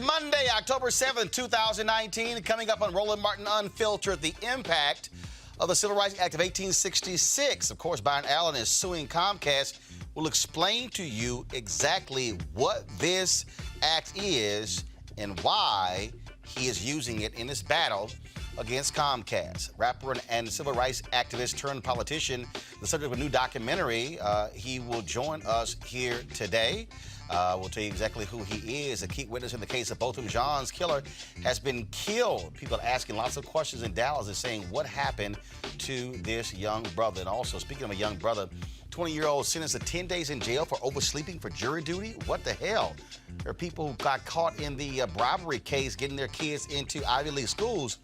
Monday, October 7th, 2019. Coming up on Roland Martin Unfiltered, the impact of the Civil Rights Act of 1866. Of course, Byron Allen is suing Comcast. We'll explain to you exactly what this act is and why he is using it in this battle against Comcast. Rapper and civil rights activist turned politician, the subject of a new documentary. He will join us here today. We'll tell you exactly who he is. A key witness in the case of Botham Jean's killer has been killed. People are asking lots of questions in Dallas and saying what happened to this young brother. And also, speaking of a young brother, 20-year-old sentenced to 10 days in jail for oversleeping for jury duty? What the hell? There are people who got caught in the bribery case getting their kids into Ivy League schools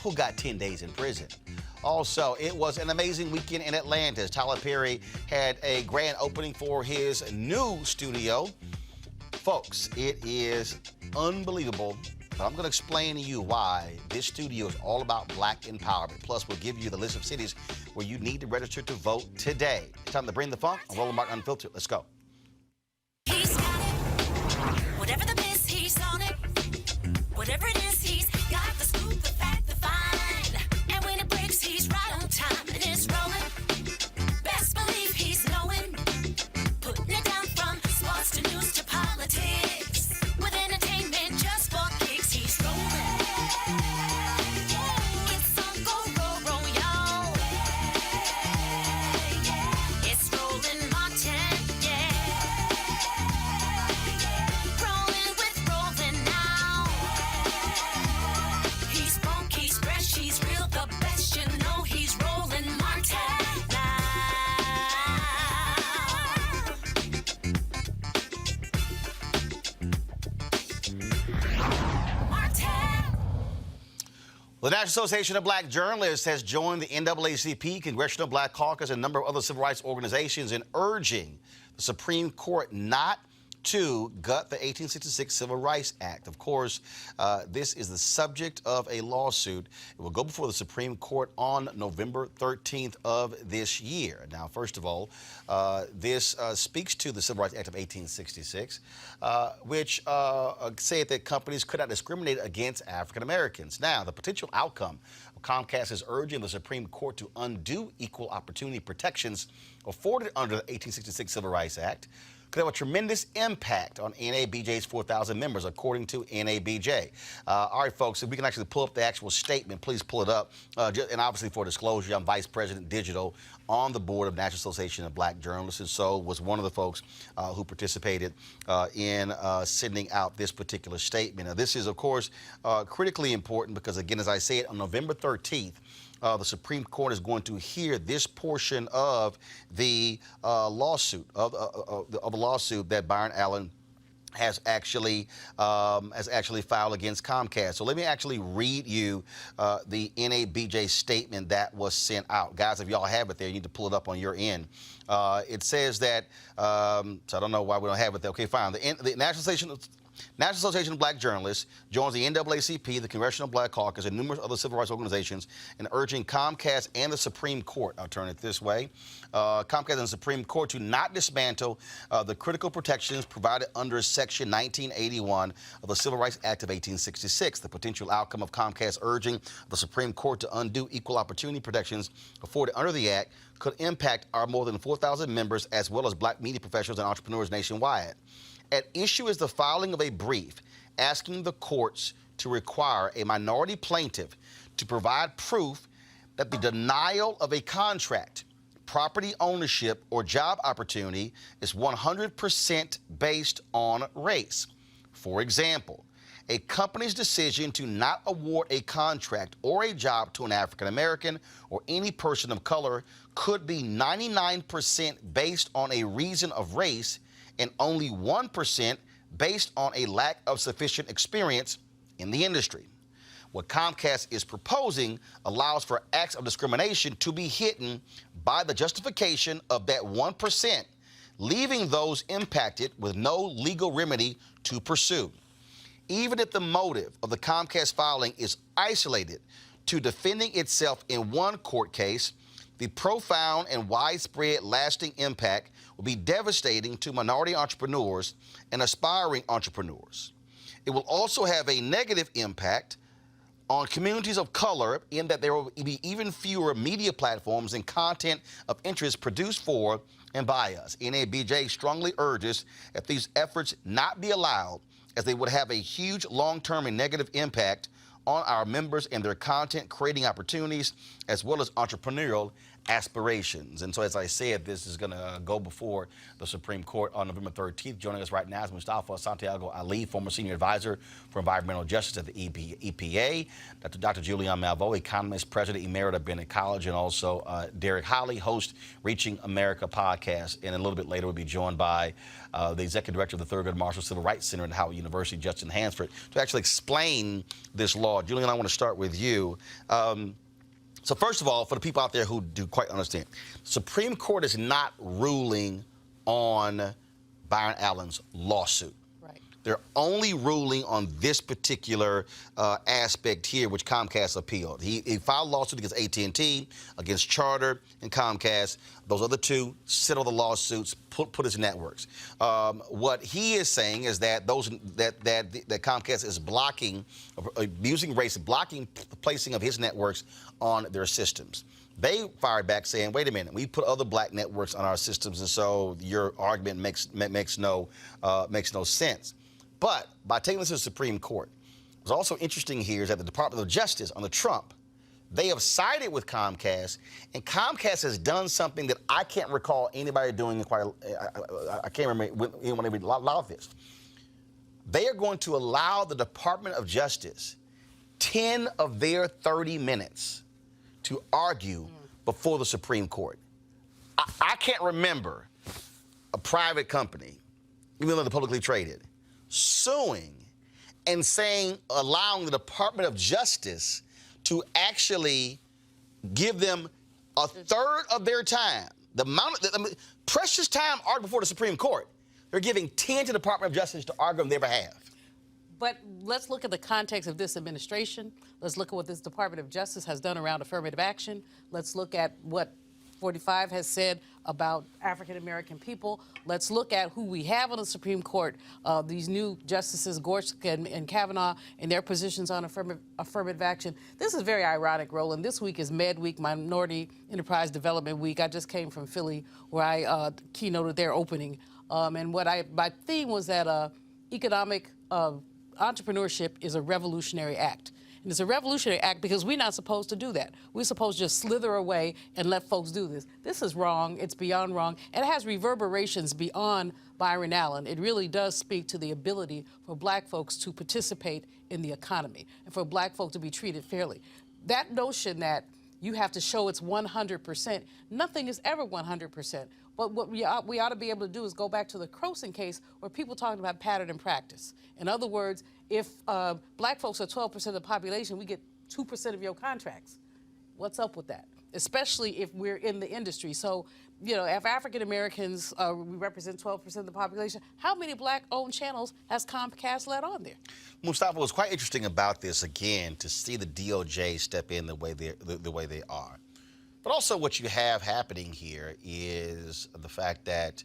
who got 10 days in prison. Also, it was an amazing weekend in Atlanta as Tyler Perry had a grand opening for his new studio. Folks, it is unbelievable, but I'm going to explain to you why this studio is all about black empowerment. Plus, we'll give you the list of cities where you need to register to vote today. It's time to bring the funk on Roland Martin Unfiltered. Let's go. He's got it. Whatever the biz, he's on it. Whatever it is, he's got the scoop, the fact, the find. And when it breaks, he's right on time and it's rolling. Best believe he's knowing. Putting it down from sports to news to politics. With entertainment just for kicks, he's rolling. It's on go, y'all. It's Roland Martin, yeah. Rolling with Roland now. He's funk, he's fresh, he's real, the best, you know he's Roland Martin now. Martin. The National Association of Black Journalists has joined the NAACP, Congressional Black Caucus, and a number of other civil rights organizations in urging the Supreme Court not to gut the 1866 Civil Rights Act. Of course, this is the subject of a lawsuit. It will go before the Supreme Court on November 13th of this year. Now, first of all, this speaks to the Civil Rights Act of 1866, which said that companies could not discriminate against African Americans. Now, the potential outcome of Comcast is urging the Supreme Court to undo equal opportunity protections afforded under the 1866 Civil Rights Act could have a tremendous impact on NABJ's 4,000 members, according to NABJ. All right, folks, if we can actually pull up the actual statement, please pull it up. And obviously, for disclosure, I'm Vice President Digital on the board of National Association of Black Journalists, and so was one of the folks who participated in sending out this particular statement. Now, this is, of course, critically important because, again, as I said, on November 13th, the Supreme Court is going to hear this portion of the lawsuit of a lawsuit that Byron Allen has actually filed against Comcast. So let me actually read you the NABJ statement that was sent out. Guys, if y'all have it there, you need to pull it up on your end. It says that, so I don't know why we don't have it there. Okay, fine. The National Association of Black Journalists joins the NAACP, the Congressional Black Caucus, and numerous other civil rights organizations in urging Comcast and the Supreme Court, I'll turn it this way, Comcast and the Supreme Court to not dismantle the critical protections provided under Section 1981 of the Civil Rights Act of 1866. The potential outcome of Comcast urging the Supreme Court to undo equal opportunity protections afforded under the Act could impact our more than 4,000 members as well as black media professionals and entrepreneurs nationwide. At issue is the filing of a brief asking the courts to require a minority plaintiff to provide proof that the denial of a contract, property ownership, or job opportunity is 100% based on race. For example, a company's decision to not award a contract or a job to an African American or any person of color could be 99% based on a reason of race and only 1% based on a lack of sufficient experience in the industry. What Comcast is proposing allows for acts of discrimination to be hidden by the justification of that 1%, leaving those impacted with no legal remedy to pursue. Even if the motive of the Comcast filing is isolated to defending itself in one court case, the profound and widespread lasting impact will be devastating to minority entrepreneurs and aspiring entrepreneurs. It will also have a negative impact on communities of color in that there will be even fewer media platforms and content of interest produced for and by us. NABJ strongly urges that these efforts not be allowed, as they would have a huge long-term and negative impact on our members and their content creating opportunities, as well as entrepreneurial aspirations. And so, as I said, this is going to go before the Supreme Court on November 13th. Joining us right now is Mustafa Santiago Ali, former senior advisor for environmental justice at the EPA, Dr. Julian Malveaux, economist, president emerita at Bennett College, and also Derek Holly, host Reaching America podcast. And a little bit later, we'll be joined by the executive director of the Thurgood Marshall Civil Rights Center at Howard University, Justin Hansford, to actually explain this law. Julian, I want to start with you. So first of all, for the people out there who do quite understand, the Supreme Court is not ruling on Byron Allen's lawsuit. Right. They're only ruling on this particular aspect here, which Comcast appealed. He filed a lawsuit against AT&T, against Charter and Comcast. Those other two settled the lawsuits, put his networks. What he is saying is that that Comcast is blocking, using race, blocking the placing of his networks on their systems. They fired back saying, wait a minute, we put other black networks on our systems, and so your argument makes no sense. But by taking this to the Supreme Court, what's also interesting here is that the Department of Justice under Trump, they have sided with Comcast, and Comcast has done something that I can't recall anybody doing. I can't remember when anyone ever allowed this. They are going to allow the Department of Justice 10 of their 30 minutes to argue before the Supreme Court. I can't remember a private company, even though they're publicly traded, suing and saying, allowing the Department of Justice to actually give them a third of their time, the amount of precious time argued before the Supreme Court. They're giving 10 to the Department of Justice to argue on their behalf. But let's look at the context of this administration. Let's look at what this Department of Justice has done around affirmative action. Let's look at what 45 has said about African-American people. Let's look at who we have on the Supreme Court, these new justices, Gorsuch and Kavanaugh, and their positions on affirmative action. This is very ironic, Roland. This week is Med Week, Minority Enterprise Development Week. I just came from Philly, where I keynoted their opening. And my theme was that economic entrepreneurship is a revolutionary act. And it's a revolutionary act because we're not supposed to do that. We're supposed to just slither away and let folks do this. This is wrong. It's beyond wrong. And it has reverberations beyond Byron Allen. It really does speak to the ability for black folks to participate in the economy and for black folk to be treated fairly. That notion that you have to show it's 100%, nothing is ever 100%. But what we ought to be able to do is go back to the Croson case where people talked about pattern and practice. In other words, if black folks are 12% of the population, we get 2% of your contracts. What's up with that? Especially if we're in the industry. So, you know, if African Americans, we represent 12% of the population, how many black-owned channels has Comcast let on there? Mustafa, what's quite interesting about this, again, to see the DOJ step in the way they are. But also what you have happening here is the fact that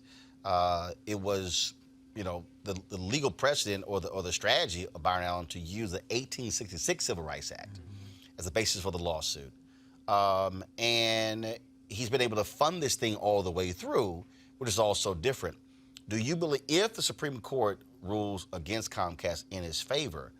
it was, you know, the legal precedent or the strategy of Byron Allen to use the 1866 Civil Rights Act as a basis for the lawsuit. And he's been able to fund this thing all the way through, which is also different. Do you believe, if the Supreme Court rules against Comcast in his favor,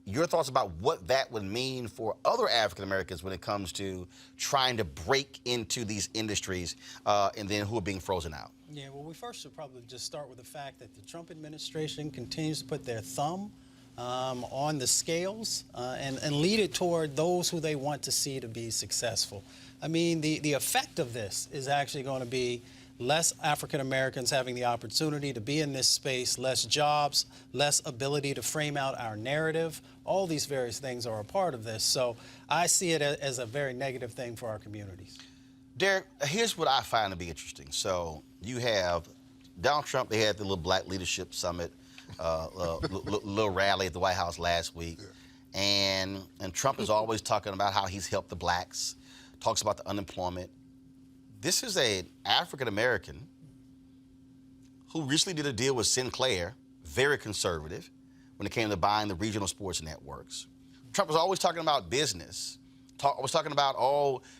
your thoughts about what that would mean for other African Americans when it comes to trying to break into these industries and then who are being frozen out? Yeah, well, we first should probably just start with the fact that the Trump administration continues to put their thumb on the scales and lead it toward those who they want to see to be successful. I mean, the effect of this is actually going to be less African Americans having the opportunity to be in this space, less jobs, less ability to frame out our narrative. All these various things are a part of this. So I see it as a very negative thing for our communities. Derek, here's what I find to be interesting. So you have Donald Trump, they had the little Black Leadership Summit, little rally at the White House last week. Yeah. And Trump is always talking about how he's helped the blacks, talks about the unemployment. This is an African American who recently did a deal with Sinclair, very conservative when it came to buying the regional sports networks. Trump was always talking about business. Was talking about,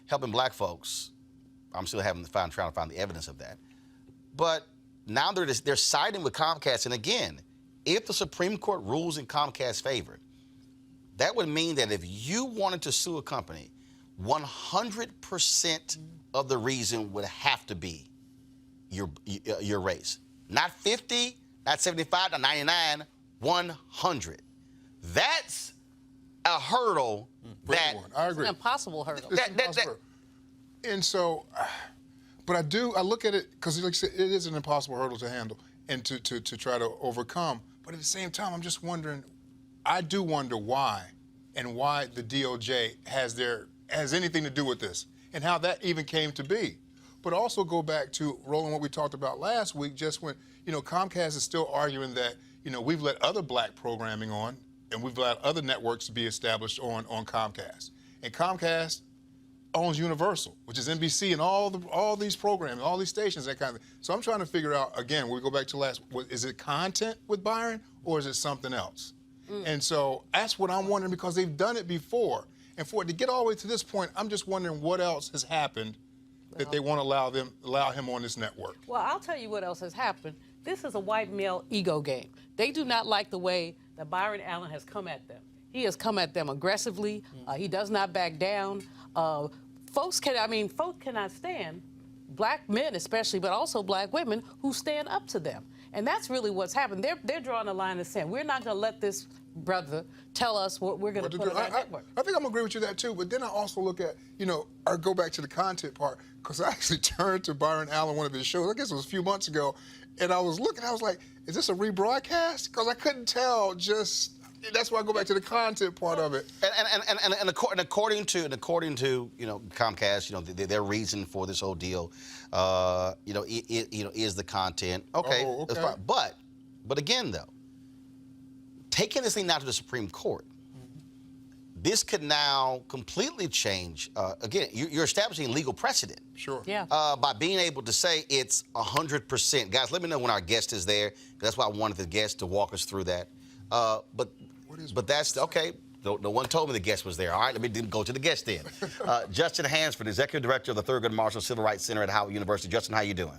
helping black folks. I'm still trying to find the evidence of that. But now they're siding with Comcast. And again, if the Supreme Court rules in Comcast's favor, that would mean that if you wanted to sue a company, 100% of the reason would have to be your race. Not 50, not 75, not 99, 100. That's a hurdle that I agree. It's an impossible hurdle. And so, but I look at it, because like you said, it is an impossible hurdle to handle and to try to overcome. But at the same time, I'm just wondering, I do wonder why the DOJ has anything to do with this and how that even came to be. But also go back to, Roland, what we talked about last week, just when, Comcast is still arguing that, we've let other black programming on and we've allowed other networks to be established on Comcast. And Comcast owns Universal, which is NBC and all these programs, all these stations, that kind of thing. So I'm trying to figure out, again, we go back to is it content with Byron or is it something else? And so that's what I'm wondering, because they've done it before. And for it to get all the way to this point, I'm just wondering what else has happened that they want to allow him on this network. Well, I'll tell you what else has happened. This is a white male ego game. They do not like the way that Byron Allen has come at them. He has come at them aggressively. He does not back down. Folks cannot stand black men especially, but also black women who stand up to them. And that's really what's happened. They're drawing a line and saying, we're not going to let this brother tell us what we're going to put on our network. I think I'm going to agree with you that too, but then I also look at, I go back to the content part, because I actually turned to Byron Allen, one of his shows, I guess it was a few months ago, and I was looking, I was like, is this a rebroadcast? Because I couldn't tell, that's why I go back to the content part of it. And according to Comcast, their reason for this whole deal, is the content. Okay, okay. That's fine. But again, though, taking this thing now to the Supreme Court, this could now completely change. Again, you're establishing legal precedent. Sure. Yeah. By being able to say it's 100%. Guys, let me know when our guest is there. That's why I wanted the guest to walk us through that. But that's okay. No one told me the guest was there. All right, let me go to the guest then. Justin Hansford, Executive Director of the Thurgood Marshall Civil Rights Center at Howard University. Justin, how you doing?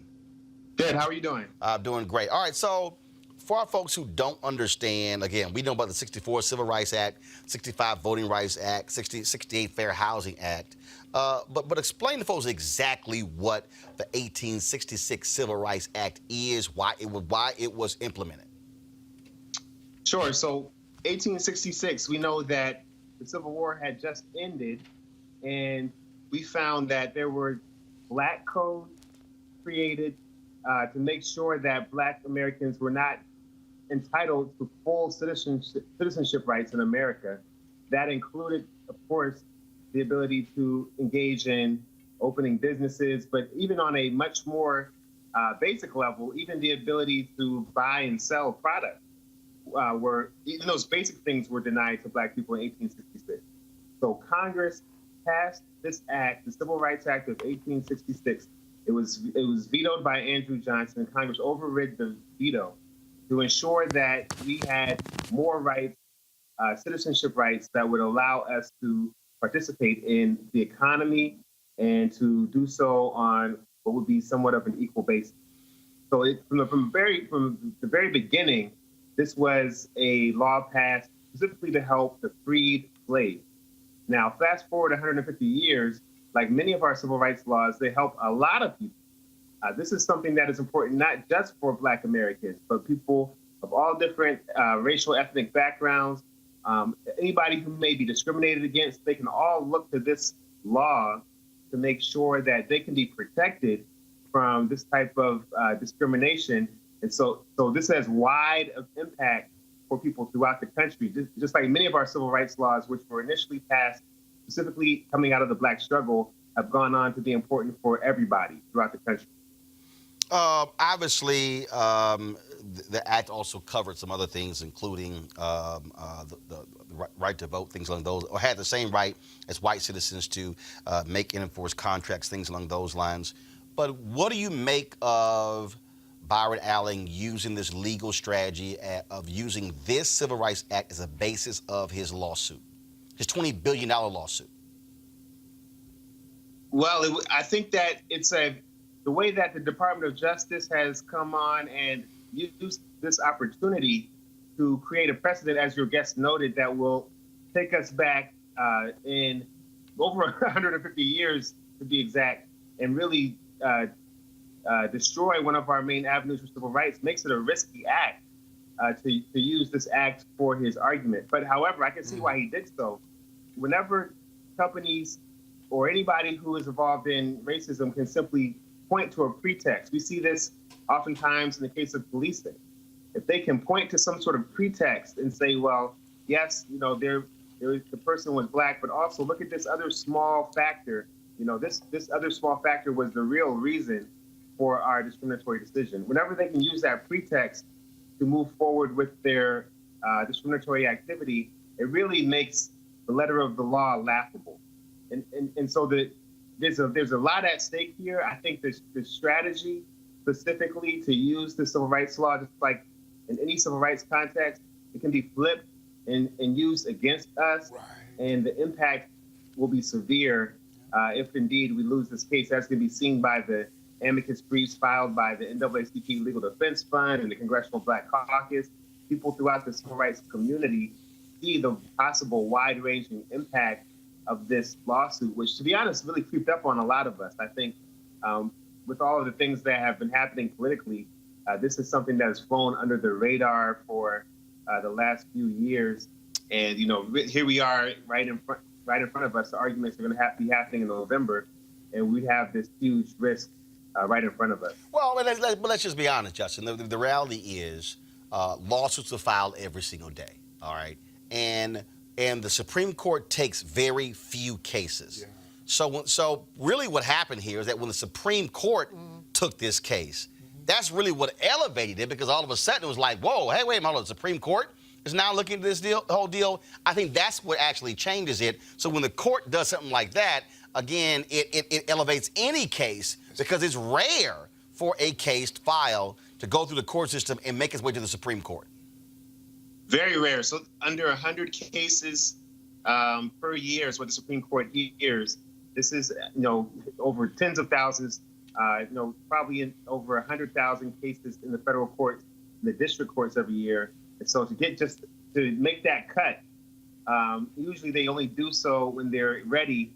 Good. How are you doing? Doing great. All right, so for our folks who don't understand, again, we know about the 64 Civil Rights Act, 65 Voting Rights Act, 68 Fair Housing Act. But explain to folks exactly what the 1866 Civil Rights Act is, why it was implemented. Sure. So 1866, we know that the Civil War had just ended, and we found that there were black codes created to make sure that black Americans were not entitled to full citizenship rights in America. That included, of course, the ability to engage in opening businesses, but even on a much more basic level, even the ability to buy and sell products. Even those basic things were denied to black people in 1866. So Congress passed this act, the Civil Rights Act of 1866. It was vetoed by Andrew Johnson. Congress overrid the veto to ensure that we had more rights, citizenship rights, that would allow us to participate in the economy and to do so on what would be somewhat of an equal basis. So from the very beginning, this was a law passed specifically to help the freed slaves. Now, fast forward 150 years, like many of our civil rights laws, they help a lot of people. This is something that is important not just for Black Americans, but people of all different racial, ethnic backgrounds. Anybody who may be discriminated against, they can all look to this law to make sure that they can be protected from this type of discrimination. And so this has wide impact for people throughout the country, just like many of our civil rights laws, which were initially passed specifically coming out of the Black struggle, have gone on to be important for everybody throughout the country. Obviously, the act also covered some other things, including the right to vote, things along those, or had the same right as white citizens to make and enforce contracts, things along those lines. But what do you make of Byron Allen using this legal strategy of using this Civil Rights Act as a basis of his lawsuit, his $20 billion lawsuit? Well, I think that the way that the Department of Justice has come on and used this opportunity to create a precedent, as your guest noted, that will take us back in over 150 years, to be exact, and really destroy one of our main avenues for civil rights, makes it a risky act to use this act for his argument. But however, I can see why he did so. Whenever companies or anybody who is involved in racism can simply point to a pretext, we see this oftentimes in the case of policing. If they can point to some sort of pretext and say, well, yes, the person was black, but also look at this other small factor. This other small factor was the real reason for our discriminatory decision. Whenever they can use that pretext to move forward with their discriminatory activity, it really makes the letter of the law laughable. And so there's a lot at stake here. I think the strategy specifically to use the civil rights law, just like in any civil rights context, it can be flipped and used against us. Right. And the impact will be severe if indeed we lose this case. That's going to be seen by the amicus briefs filed by the NAACP Legal Defense Fund and the Congressional Black Caucus. People throughout the civil rights community see the possible wide-ranging impact of this lawsuit, which, to be honest, really creeped up on a lot of us. I think with all of the things that have been happening politically, this is something that has flown under the radar for the last few years. And, here we are right in front of us. The arguments are going to be happening in November, and we have this huge risk right in front of us. Well, but let's just be honest, Justin. The reality is lawsuits are filed every single day, all right? And the Supreme Court takes very few cases. Yeah. So really what happened here is that when the Supreme Court took this case, that's really what elevated it, because all of a sudden it was like, whoa, hey, wait a minute, the Supreme Court is now looking at this whole deal. I think that's what actually changes it. So when the court does something like that, again, it elevates any case, because it's rare for a case file to go through the court system and make its way to the Supreme Court. Very rare. So under 100 cases per year is what the Supreme Court hears. This is, over tens of thousands, probably in over 100,000 cases in the federal courts, in the district courts every year. And so to make that cut, usually they only do so when they're ready,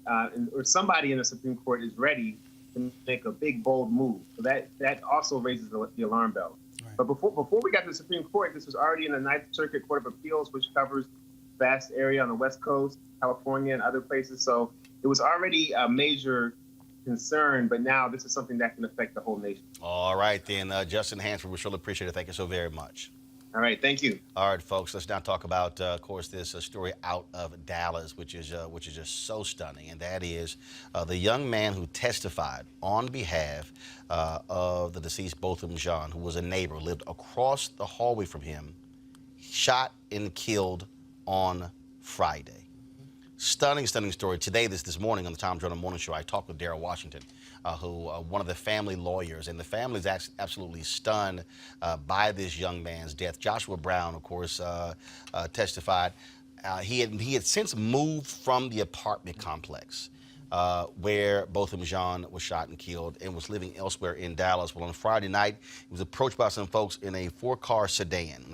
or somebody in the Supreme Court is ready to make a big, bold move. So that also raises the alarm bell. Right. But before we got to the Supreme Court, this was already in the Ninth Circuit Court of Appeals, which covers a vast area on the West Coast, California, and other places. So it was already a major concern, but now this is something that can affect the whole nation. All right, then, Justin Hansford, we surely appreciate it. Thank you so very much. All right, thank you. All right, folks, let's now talk about, of course, this story out of Dallas, which is just so stunning, and that is the young man who testified on behalf of the deceased Botham Jean, who was a neighbor, lived across the hallway from him, shot and killed on Friday. Stunning story. Today, this morning on the Tom Journal Morning Show, I talked with Darrell Washington, who one of the family lawyers, and the family is absolutely stunned by this young man's death. Joshua Brown, of course, testified. He had since moved from the apartment complex where Botham Jean was shot and killed, and was living elsewhere in Dallas. Well, on Friday night, he was approached by some folks in a four-car sedan,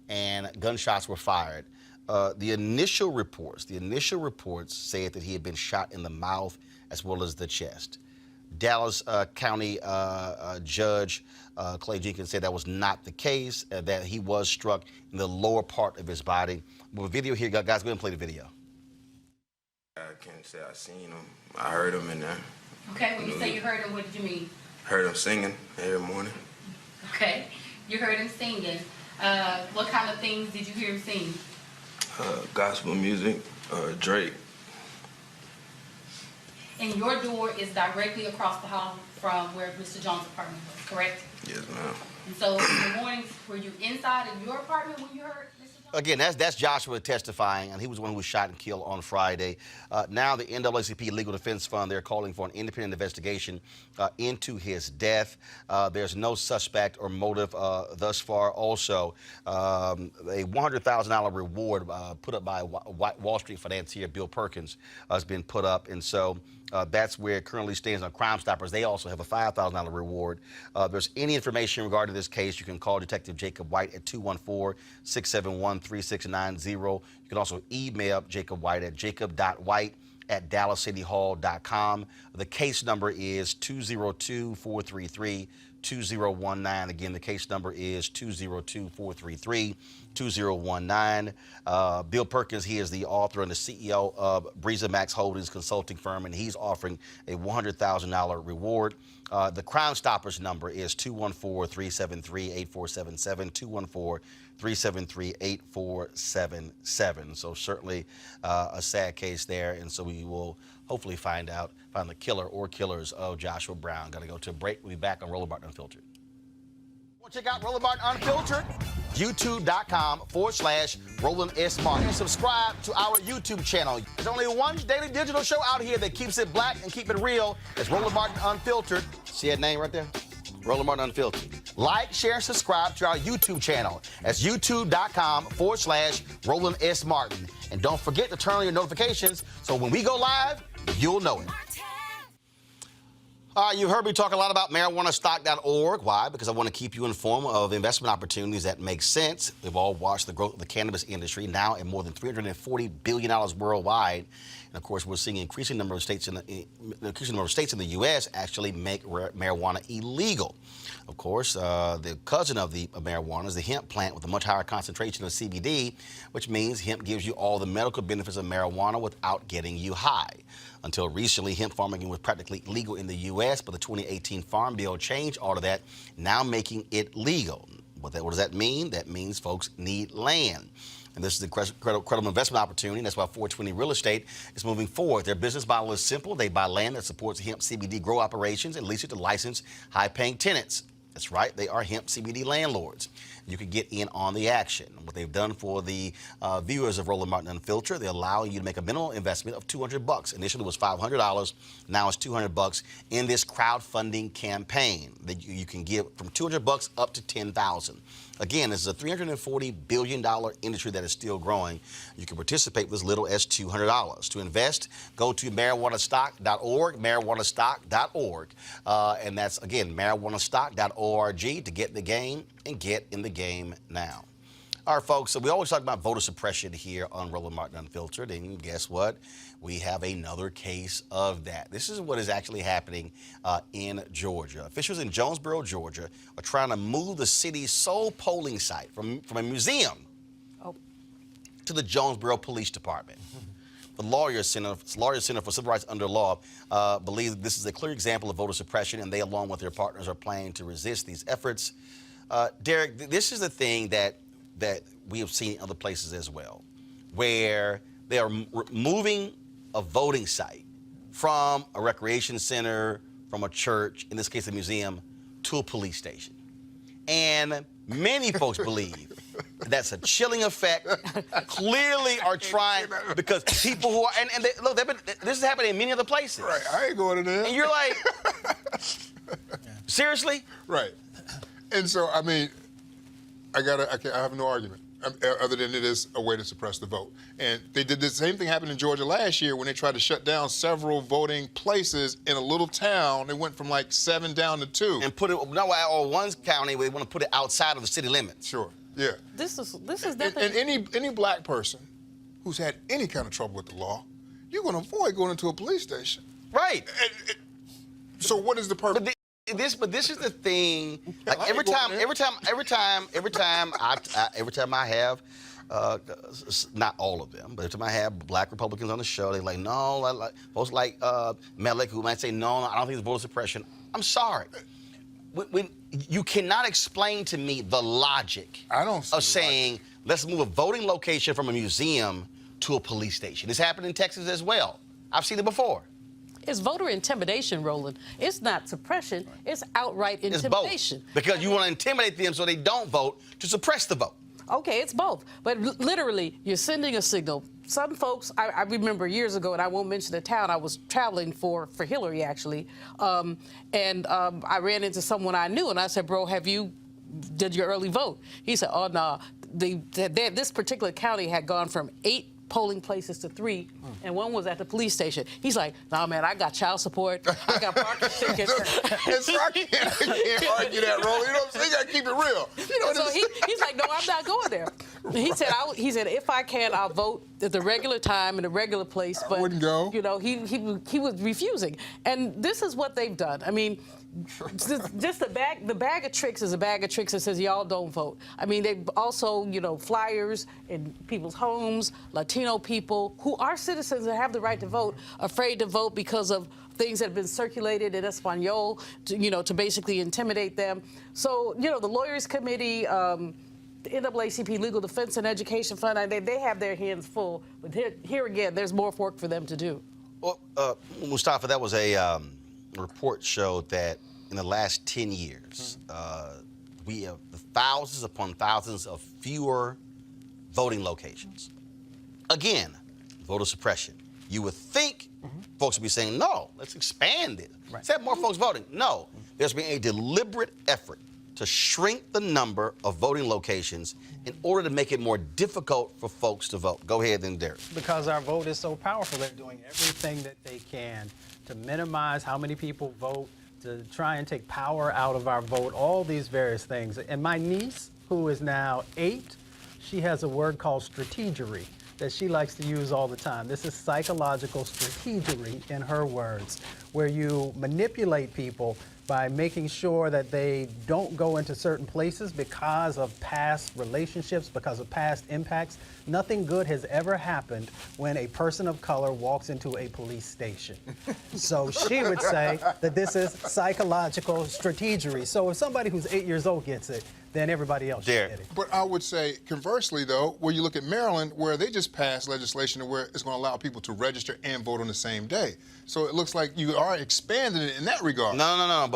and gunshots were fired. The initial reports said that he had been shot in the mouth as well as the chest. Dallas County Judge Clay Jenkins said that was not the case, that he was struck in the lower part of his body. With video here, guys, go ahead and play the video. I can't say I seen him. I heard him in there. Okay, when you say you heard him, what did you mean? Heard him singing every morning. Okay, you heard him singing. What kind of things did you hear him sing? Gospel music, Drake. And your door is directly across the hall from where Mr. John's apartment was, correct? Yes, ma'am. And so in the mornings, were you inside of your apartment when you heard Mr. John? Again, that's Joshua testifying, and he was the one who was shot and killed on Friday. Now the NAACP Legal Defense Fund, they're calling for an independent investigation into his death. There's no suspect or motive thus far. Also, a $100,000 reward put up by Wall Street financier Bill Perkins has been put up, and so that's where it currently stands on Crime Stoppers. They also have a $5,000 reward. If there's any information regarding this case, you can call Detective Jacob White at 214-671-3690. You can also email Jacob White at jacob.white@dallascityhall.com. The case number is 202-433-2019. Again, the case number is 202-433-2019. Bill Perkins, he is the author and the CEO of Breeza Max Holdings consulting firm, and he's offering a $100,000 reward. The Crime Stoppers number is 214-373-8477, 214-373-8477. So certainly a sad case there, and so we will hopefully find the killer or killers of Joshua Brown. Got to go to a break. We'll be back on Roland Martin Unfiltered. Want to check out Roland Martin Unfiltered? YouTube.com/Roland S. Martin. And subscribe to our YouTube channel. There's only one daily digital show out here that keeps it black and keep it real. It's Roland Martin Unfiltered. See that name right there? Roland Martin Unfiltered. Like, share, and subscribe to our YouTube channel. That's youtube.com/Roland S. Martin. And don't forget to turn on your notifications so when we go live, you'll know it. You heard me talk a lot about marijuanastock.org. Why? Because I want to keep you informed of investment opportunities that make sense. We've all watched the growth of the cannabis industry, now at more than $340 billion worldwide. And of course, we're seeing an increasing number of states in the U.S. actually make marijuana illegal. Of course, the cousin of the marijuana is the hemp plant with a much higher concentration of CBD, which means hemp gives you all the medical benefits of marijuana without getting you high. Until recently, hemp farming was practically illegal in the U.S., but the 2018 Farm Bill changed all of that, now making it legal. What does that mean? That means folks need land. And this is a credible investment opportunity. That's why 420 Real Estate is moving forward. Their business model is simple. They buy land that supports hemp CBD grow operations and lease it to licensed, high-paying tenants. That's right, they are hemp CBD landlords. You can get in on the action. What they've done for the viewers of Roland Martin Unfiltered, they're allowing you to make a minimal investment of $200. Initially it was $500, now it's $200 in this crowdfunding campaign that you can give from $200 up to $10,000. Again, this is a $340 billion industry that is still growing. You can participate with as little as $200. To invest, go to marijuanastock.org, marijuanastock.org. And that's, again, marijuanastock.org to get in the game and get in the game now. All right, folks, so we always talk about voter suppression here on Roland Martin Unfiltered, and guess what? We have another case of that. This is what is actually happening in Georgia. Officials in Jonesboro, Georgia, are trying to move the city's sole polling site from a museum to the Jonesboro Police Department. The Lawyers Center for Civil Rights Under Law believes this is a clear example of voter suppression, and they, along with their partners, are planning to resist these efforts. Derek, this is the thing that we have seen in other places as well, where they are moving a voting site from a recreation center, from a church, in this case a museum, to a police station. And many folks believe that's a chilling effect. Clearly are trying, because people who are, and they, look, this is happening in many other places. Right, I ain't going to there. And you're like, seriously? Right. And so, I mean, I have no argument, other than it is a way to suppress the vote. And they did the same thing happened in Georgia last year when they tried to shut down several voting places in a little town. They went from like 7 down to 2. And put it, or one county, they want to put it outside of the city limits. Sure, yeah. This is definitely. And any black person who's had any kind of trouble with the law, you're going to avoid going into a police station. Right. So what is the purpose? But this is the thing. Like every time I have, not all of them, but every time I have black Republicans on the show, they're like, no, folks like Malik, who might say, no, I don't think it's voter suppression. I'm sorry. When you cannot explain to me the logic of saying, let's move a voting location from a museum to a police station. This happened in Texas as well. I've seen it before. It's voter intimidation, Roland. It's not suppression. It's outright intimidation. It's both. Because you want to intimidate them so they don't vote to suppress the vote. Okay, it's both. But literally, you're sending a signal. Some folks, I remember years ago, and I won't mention the town, I was traveling for Hillary, actually, and I ran into someone I knew, and I said, bro, did your early vote? He said, oh, no. This particular county had gone from 8 polling places to 3, and one was at the police station. He's like, nah, man, I got child support, I got parking tickets. I can't argue that, Roland. You know what I'm saying? You got to keep it real. You know, So he's like, no, I'm not going there. He said, if I can, I'll vote at the regular time in the regular place. But I wouldn't go. You know, he was refusing. And this is what they've done. I mean, just the bag of tricks is a bag of tricks that says y'all don't vote. I mean, they also, flyers in people's homes, Latino people who are citizens and have the right to vote, afraid to vote because of things that have been circulated in Espanol, to basically intimidate them. So, the Lawyers Committee, the NAACP Legal Defense and Education Fund, they have their hands full. But here again, there's more work for them to do. Well, Mustafa, that was a report showed that in the last 10 years, we have thousands upon thousands of fewer voting locations. Again, voter suppression. You would think folks would be saying, no, let's expand it. Let's have more folks voting. No, there's been a deliberate effort to shrink the number of voting locations in order to make it more difficult for folks to vote. Go ahead then, Derek. Because our vote is so powerful, they're doing everything that they can to minimize how many people vote, to try and take power out of our vote, all these various things. And my niece, who is now 8, she has a word called strategery that she likes to use all the time. This is psychological strategery in her words, where you manipulate people by making sure that they don't go into certain places because of past relationships, because of past impacts. Nothing good has ever happened when a person of color walks into a police station. So she would say that this is psychological strategery. So if somebody who's 8 years old gets it, then everybody else should get it. But I would say, conversely, though, where you look at Maryland, where they just passed legislation where it's going to allow people to register and vote on the same day. So it looks like you are expanding it in that regard. No.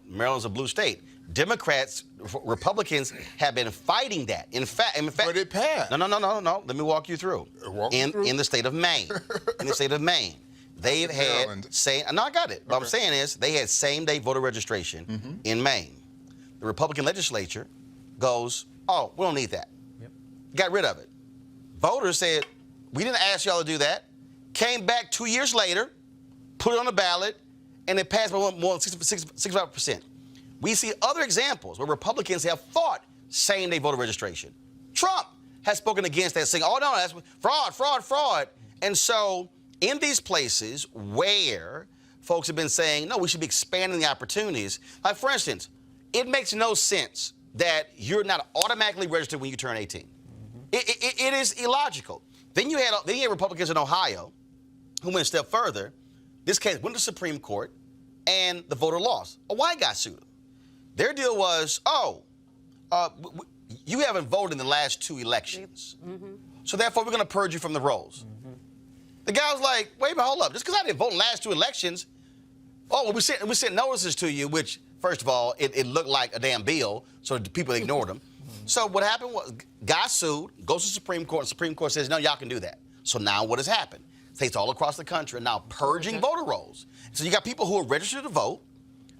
Maryland's a blue state. Democrats, Republicans have been fighting that. In fact, but it passed. No. Let me walk you through. In the state of Maine. In the state of Maine. They've had I got it. What I'm saying is they had same-day voter registration in Maine. The Republican legislature goes, oh, we don't need that. Got rid of it. Voters said, we didn't ask y'all to do that. Came back 2 years later, put it on the ballot, and it passed by more than 65%. We see other examples where Republicans have fought same-day voter registration. Trump has spoken against that, saying, oh, no, that's fraud. And so in these places where folks have been saying, no, we should be expanding the opportunities. Like, for instance, it makes no sense that you're not automatically registered when you turn 18. It is illogical. Then you had Republicans in Ohio who went a step further. This case went to the Supreme Court, and the voter lost. A white guy sued them. Their deal was, you haven't voted in the last 2 elections, so therefore we're going to purge you from the rolls. The guy was like, wait a minute, hold up. Just because I didn't vote in the last 2 elections, we sent notices to you, which, first of all, it looked like a damn bill, so people ignored him. So what happened was, guy sued, goes to the Supreme Court, and the Supreme Court says, no, y'all can do that. So now what has happened? States all across the country are now purging voter rolls. So you got people who are registered to vote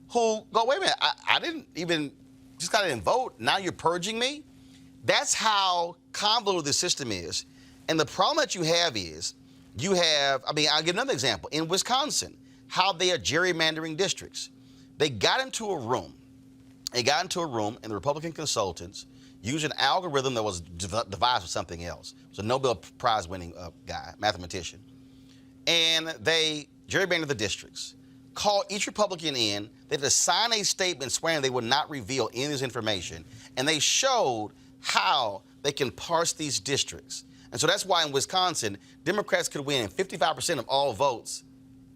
who go, wait a minute, I didn't even, just because I didn't vote, now you're purging me? That's how convoluted the system is. And the problem that you have is, I'll give another example. In Wisconsin, how they are gerrymandering districts. They got into a room, and the Republican consultants used an algorithm that was devised for something else. It was a Nobel Prize-winning guy, mathematician. And they gerrymandered the districts, called each Republican in, they had to sign a statement swearing they would not reveal any of this information, and they showed how they can parse these districts. And so that's why in Wisconsin, Democrats could win 55% of all votes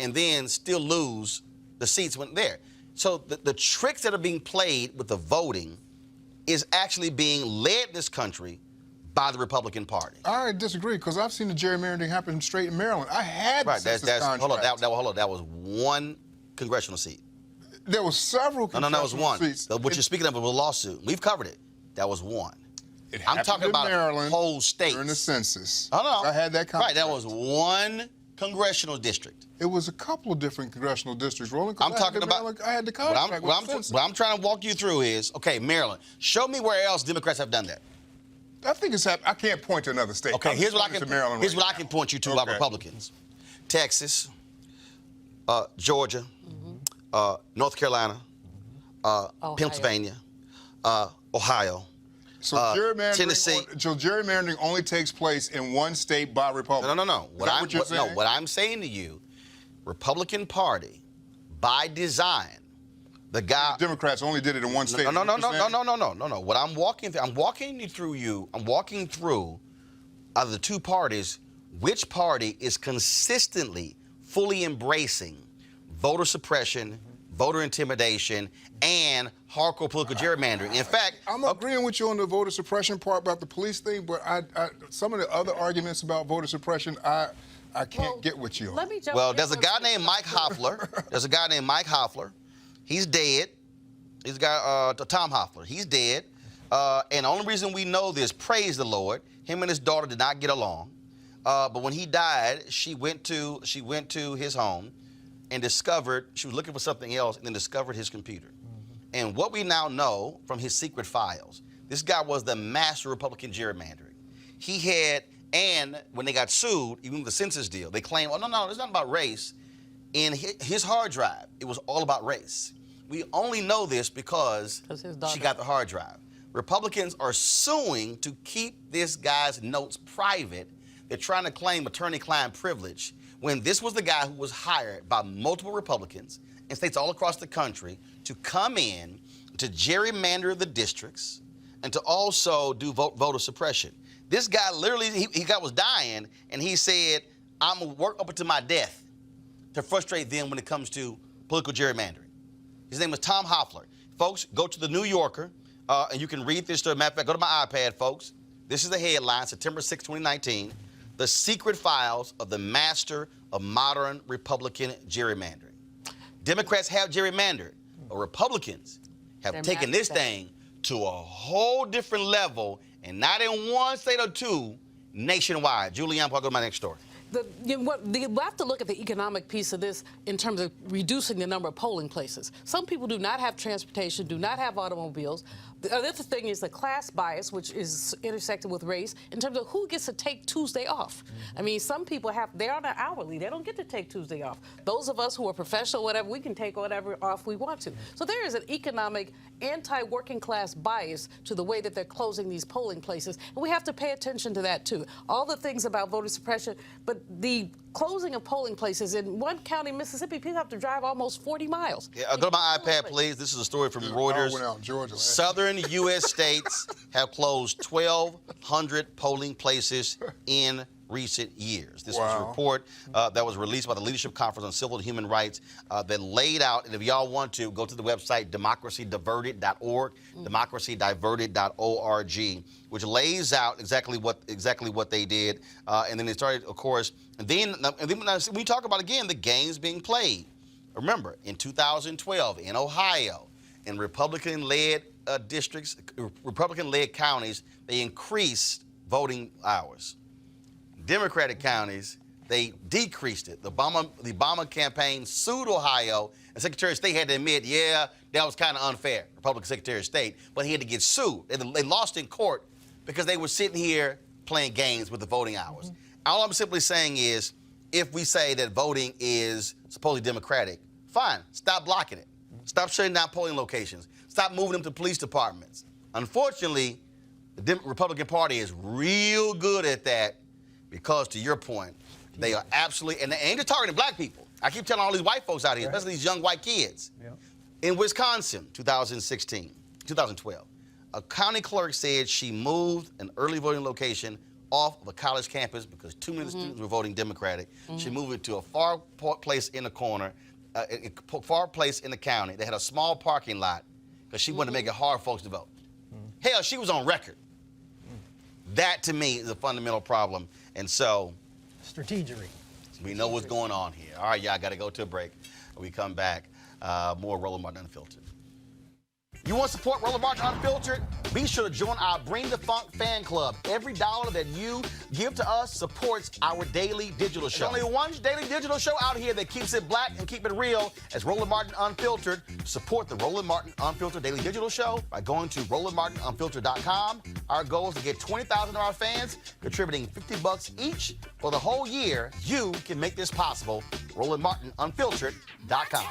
and then still lose the seats when there. So the tricks that are being played with the voting is actually being led in this country by the Republican Party. I disagree, because I've seen the gerrymandering happen straight in Maryland. I had census contracts. Hold on, that was one congressional seat. There was several congressional that was one. seats. What you're speaking of was a lawsuit. We've covered it. That was one. It I'm happened talking in about Maryland whole states. during the census. Oh, no. I had that Right, that contract. was one congressional district. It was a couple of different congressional districts, Roland. 'Cause I'm talking about. I had the what contract with the census. what I'm trying to walk you through is, okay, Maryland. Show me where else Democrats have done that. I think it's happened. I can't point to another state. Okay, I'm here's just what I pointing can. to Maryland Here's right what I now. can point you to about Okay. Republicans: Texas, Georgia, North Carolina, Pennsylvania, Ohio. So gerrymandering, Tennessee. So gerrymandering only takes place in one state by Republicans. No. Is that what you're saying? What I'm saying to you, Republican Party, by design, the guy. The Democrats only did it in one state. No. Is that what you're saying? What I'm walking through, I'm walking through out of the two parties, which party is consistently fully embracing voter suppression, voter intimidation, and hardcore political gerrymandering. In fact, I'm agreeing with you on the voter suppression part about the police thing, but some of the other arguments about voter suppression, I can't get with you on. Let me jump well, in there's a on guy something. named Mike Hoffler. He's dead. He's got Tom Hoffler. He's dead. And the only reason we know this, praise the Lord, him and his daughter did not get along. But when he died, she went to his home and discovered, she was looking for something else, and then discovered his computer. And what we now know from his secret files, this guy was the master Republican gerrymandering. He had, and when they got sued, even with the census deal, they claimed, oh, no, it's not about race. In his hard drive, it was all about race. We only know this because she got the hard drive. Republicans are suing to keep this guy's notes private. They're trying to claim attorney-client privilege when this was the guy who was hired by multiple Republicans in states all across the country to come in, to gerrymander the districts, and to also do voter suppression. This guy literally, he was dying, and he said, I'm going to work up until my death to frustrate them when it comes to political gerrymandering. His name is Tom Hoffler. Folks, go to the New Yorker, and you can read this story. Matter of fact, go to my iPad, folks. This is the headline, September 6, 2019. The secret files of the master of modern Republican gerrymandering. Democrats have gerrymandered, but Republicans have taken this thing to a whole different level, and not in one state or two, nationwide. Julianne, I'll go to my next story. You have to look at the economic piece of this in terms of reducing the number of polling places. Some people do not have transportation, do not have automobiles. The other thing is the class bias, which is intersected with race, in terms of who gets to take Tuesday off. I mean, some people they're on an hourly. They don't get to take Tuesday off. Those of us who are professional, whatever, we can take whatever off we want to. So there is an economic anti-working class bias to the way that they're closing these polling places. And we have to pay attention to that, too. All the things about voter suppression, but the closing of polling places in one county, Mississippi, people have to drive almost 40 miles. Yeah, go to my iPad, please. This is a story from Reuters. Went out in Georgia last Southern U.S. states have closed 1,200 polling places in recent years. This was a report that was released by the Leadership Conference on Civil and Human Rights that laid out, and if y'all want to, go to the website democracydiverted.org, democracydiverted.org, which lays out exactly what they did. And then they started, of course, and then we talk about, again, the games being played. Remember, in 2012, in Ohio, in Republican-led districts, Republican-led counties, they increased voting hours. Democratic counties, they decreased it. The Obama campaign sued Ohio, and Secretary of State had to admit, yeah, that was kind of unfair, Republican Secretary of State, but he had to get sued. They lost in court because they were sitting here playing games with the voting hours. All I'm simply saying is, if we say that voting is supposedly democratic, fine, stop blocking it. Stop shutting down polling locations. Stop moving them to police departments. Unfortunately, the Republican Party is real good at that because, to your point, they are absolutely, and they ain't just targeting black people. I keep telling all these white folks out here, especially these young white kids. Yeah. In Wisconsin, 2012, a county clerk said she moved an early voting location off of a college campus because too many students were voting Democratic. She moved it to a far place in the corner, far place in the county. They had a small parking lot because she wanted to make it hard for folks to vote. Hell, she was on record. That, to me, is a fundamental problem. And so, strategery. We know what's going on here. All right, y'all got to go to a break. When we come back, more Roland Martin Unfiltered. You want to support Roland Martin Unfiltered? Be sure to join our Bring the Funk fan club. Every dollar that you give to us supports our daily digital show. There's only one daily digital show out here that keeps it black and keep it real as Roland Martin Unfiltered. Support the Roland Martin Unfiltered daily digital show by going to RolandMartinUnfiltered.com. Our goal is to get 20,000 of our fans contributing $50 each for the whole year. You can make this possible. RolandMartinUnfiltered.com.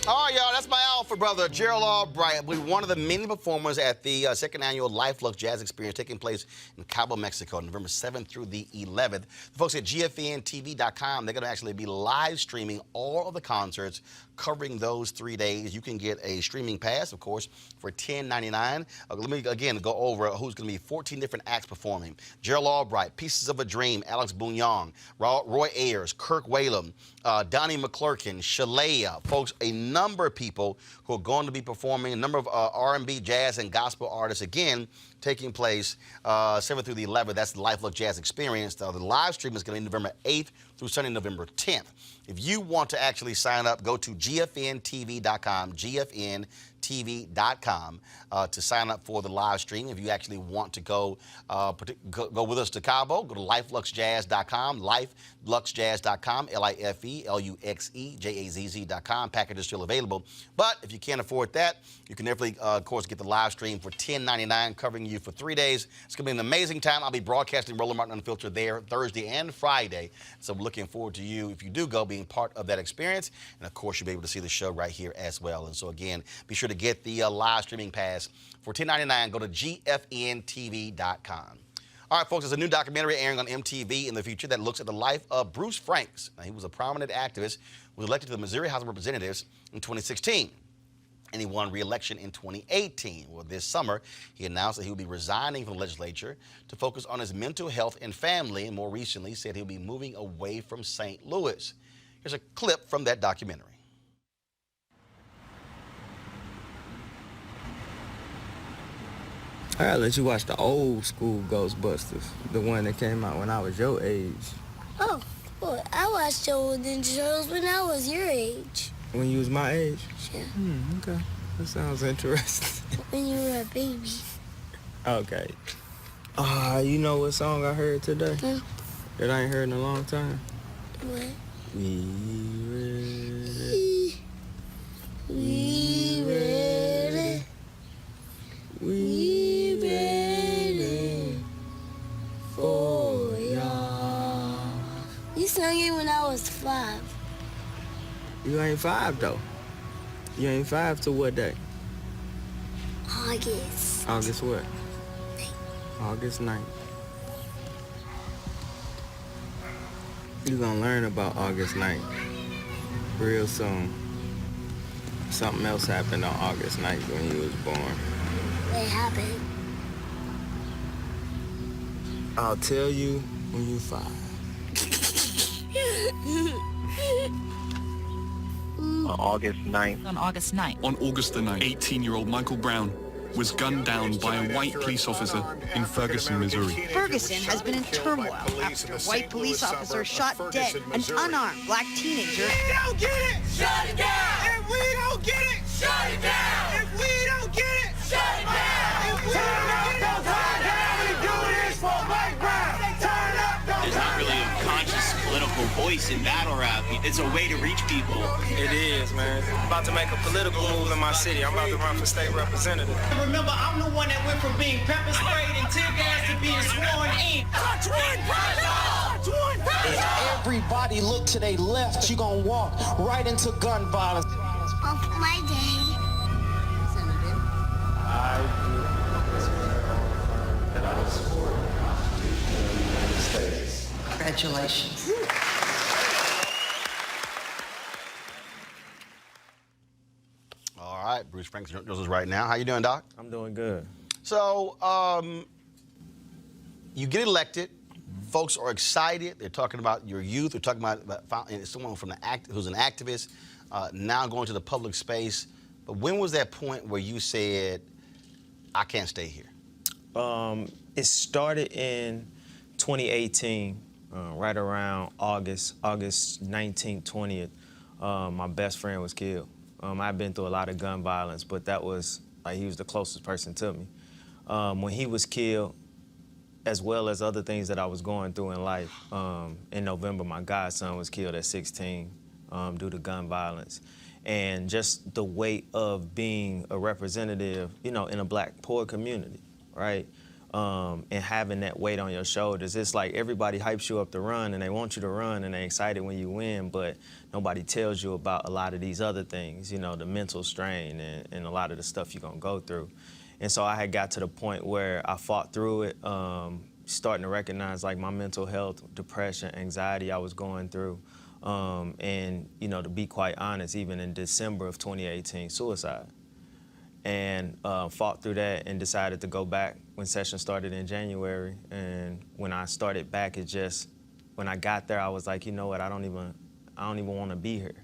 All right, y'all, that's my alpha brother, Gerald Albright. We're one of the many performers at the second annual Luxe Jazz Experience taking place in Cabo, Mexico, November 7th through the 11th. The folks at GFNTV.com, they're going to actually be live streaming all of the concerts covering those 3 days. You can get a streaming pass, of course, for $10.99. Let me, again, go over who's going to be 14 different acts performing. Gerald Albright, Pieces of a Dream, Alex Bouillon, Roy Ayers, Kirk Whalum, Donnie McClurkin, Shalea, folks, a number of people who are going to be performing, a number of R&B, jazz, and gospel artists, again, taking place 7th through the 11th. That's the Luxe Jazz Experience. The live stream is going to be November 8th through Sunday, November 10th. If you want to actually sign up, go to GFNTV.com, GFNTV.com, to sign up for the live stream. If you actually want to go with us to Cabo, go to LifeLuxeJazz.com, LifeLuxeJazz.com, LifeLuxeJazz.com. Package is still available. But if you can't afford that, you can definitely, of course, get the live stream for $10.99, covering you for 3 days. It's going to be an amazing time. I'll be broadcasting Roland Martin Unfiltered there Thursday and Friday. So I'm looking forward to you, if you do go, being part of that experience. And, of course, you'll be able to see the show right here as well. And so, again, be sure to get the live streaming pass for $10.99. Go to GFNTV.com. All right, folks, there's a new documentary airing on MTV in the future that looks at the life of Bruce Franks. Now, he was a prominent activist who was elected to the Missouri House of Representatives in 2016. And he won re-election in 2018. Well, this summer, he announced that he would be resigning from the legislature to focus on his mental health and family, and more recently said he'll be moving away from St. Louis. Here's a clip from that documentary. I gotta let you watch the old school Ghostbusters, the one that came out when I was your age. Oh, well, I watched the old Ninja Turtles when I was your age. When you was my age? Yeah. Okay. That sounds interesting. When you were a baby. Okay. You know what song I heard today? Huh? That I ain't heard in a long time? What? We ready. We ready. We ready for y'all. You sang it when I was 5. You ain't 5 though. You ain't 5 to what day? August. August what? 9th. August 9th. You're gonna learn about August 9th real soon. Something else happened on August 9th when you was born. What happened? I'll tell you when you 5. On August 9th. On August 9th. On August the 9th, 18-year-old Michael Brown was gunned down by a white police officer in Ferguson, Missouri. Ferguson has been in turmoil after a white police officer shot dead an unarmed black teenager. If we don't get it, shut it down. If we don't get it, shut it down. If we don't get it, shut it down. If we don't get it, we do this for Mike Brown. Turn up, There's not really a conscious political voice in battle rap. It's a way to reach people. It is, man. I'm about to make a political move in my city. I'm about to run for state representative. Remember, I'm the one that went from being pepper sprayed and tear gas to being sworn in. If everybody look to their left, you gonna walk right into gun violence. On my day. I do that I will support the United States. Congratulations. All right, Bruce. Bruce Franks joins us right now. How you doing, Doc? I'm doing good. So, you get elected. Folks are excited. They're talking about your youth. They're talking about someone from who's an activist now going to the public space. But when was that point where you said, I can't stay here? It started in 2018, right around August 19th, 20th. My best friend was killed. I've been through a lot of gun violence, but that was, he was the closest person to me. When he was killed, as well as other things that I was going through in life, in November, my godson was killed at 16 due to gun violence. And just the weight of being a representative, in a Black poor community, right? And having that weight on your shoulders. It's like everybody hypes you up to run and they want you to run and they're excited when you win, but nobody tells you about a lot of these other things, the mental strain and a lot of the stuff you're gonna go through. And so I had got to the point where I fought through it, starting to recognize like my mental health, depression, anxiety I was going through. And, to be quite honest, even in December of 2018, suicide. And fought through that and decided to go back when session started in January. And when I started back, when I got there, I was like, you know what, I don't even want to be here.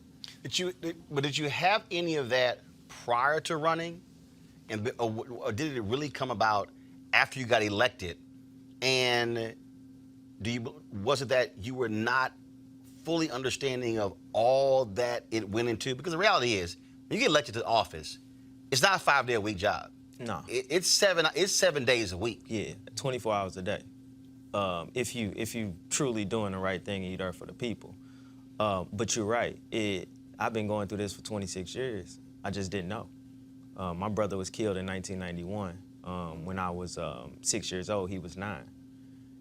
Did you have any of that prior to running? Or did it really come about after you got elected? And was it that you were not fully understanding of all that it went into? Because the reality is, when you get elected to office, it's not a 5-day-a-week job. No. It's 7 days a week. Yeah, 24 hours a day. If you truly doing the right thing and you're there for the people. But you're right. I've been going through this for 26 years. I just didn't know. My brother was killed in 1991. When I was 6 years old, he was 9.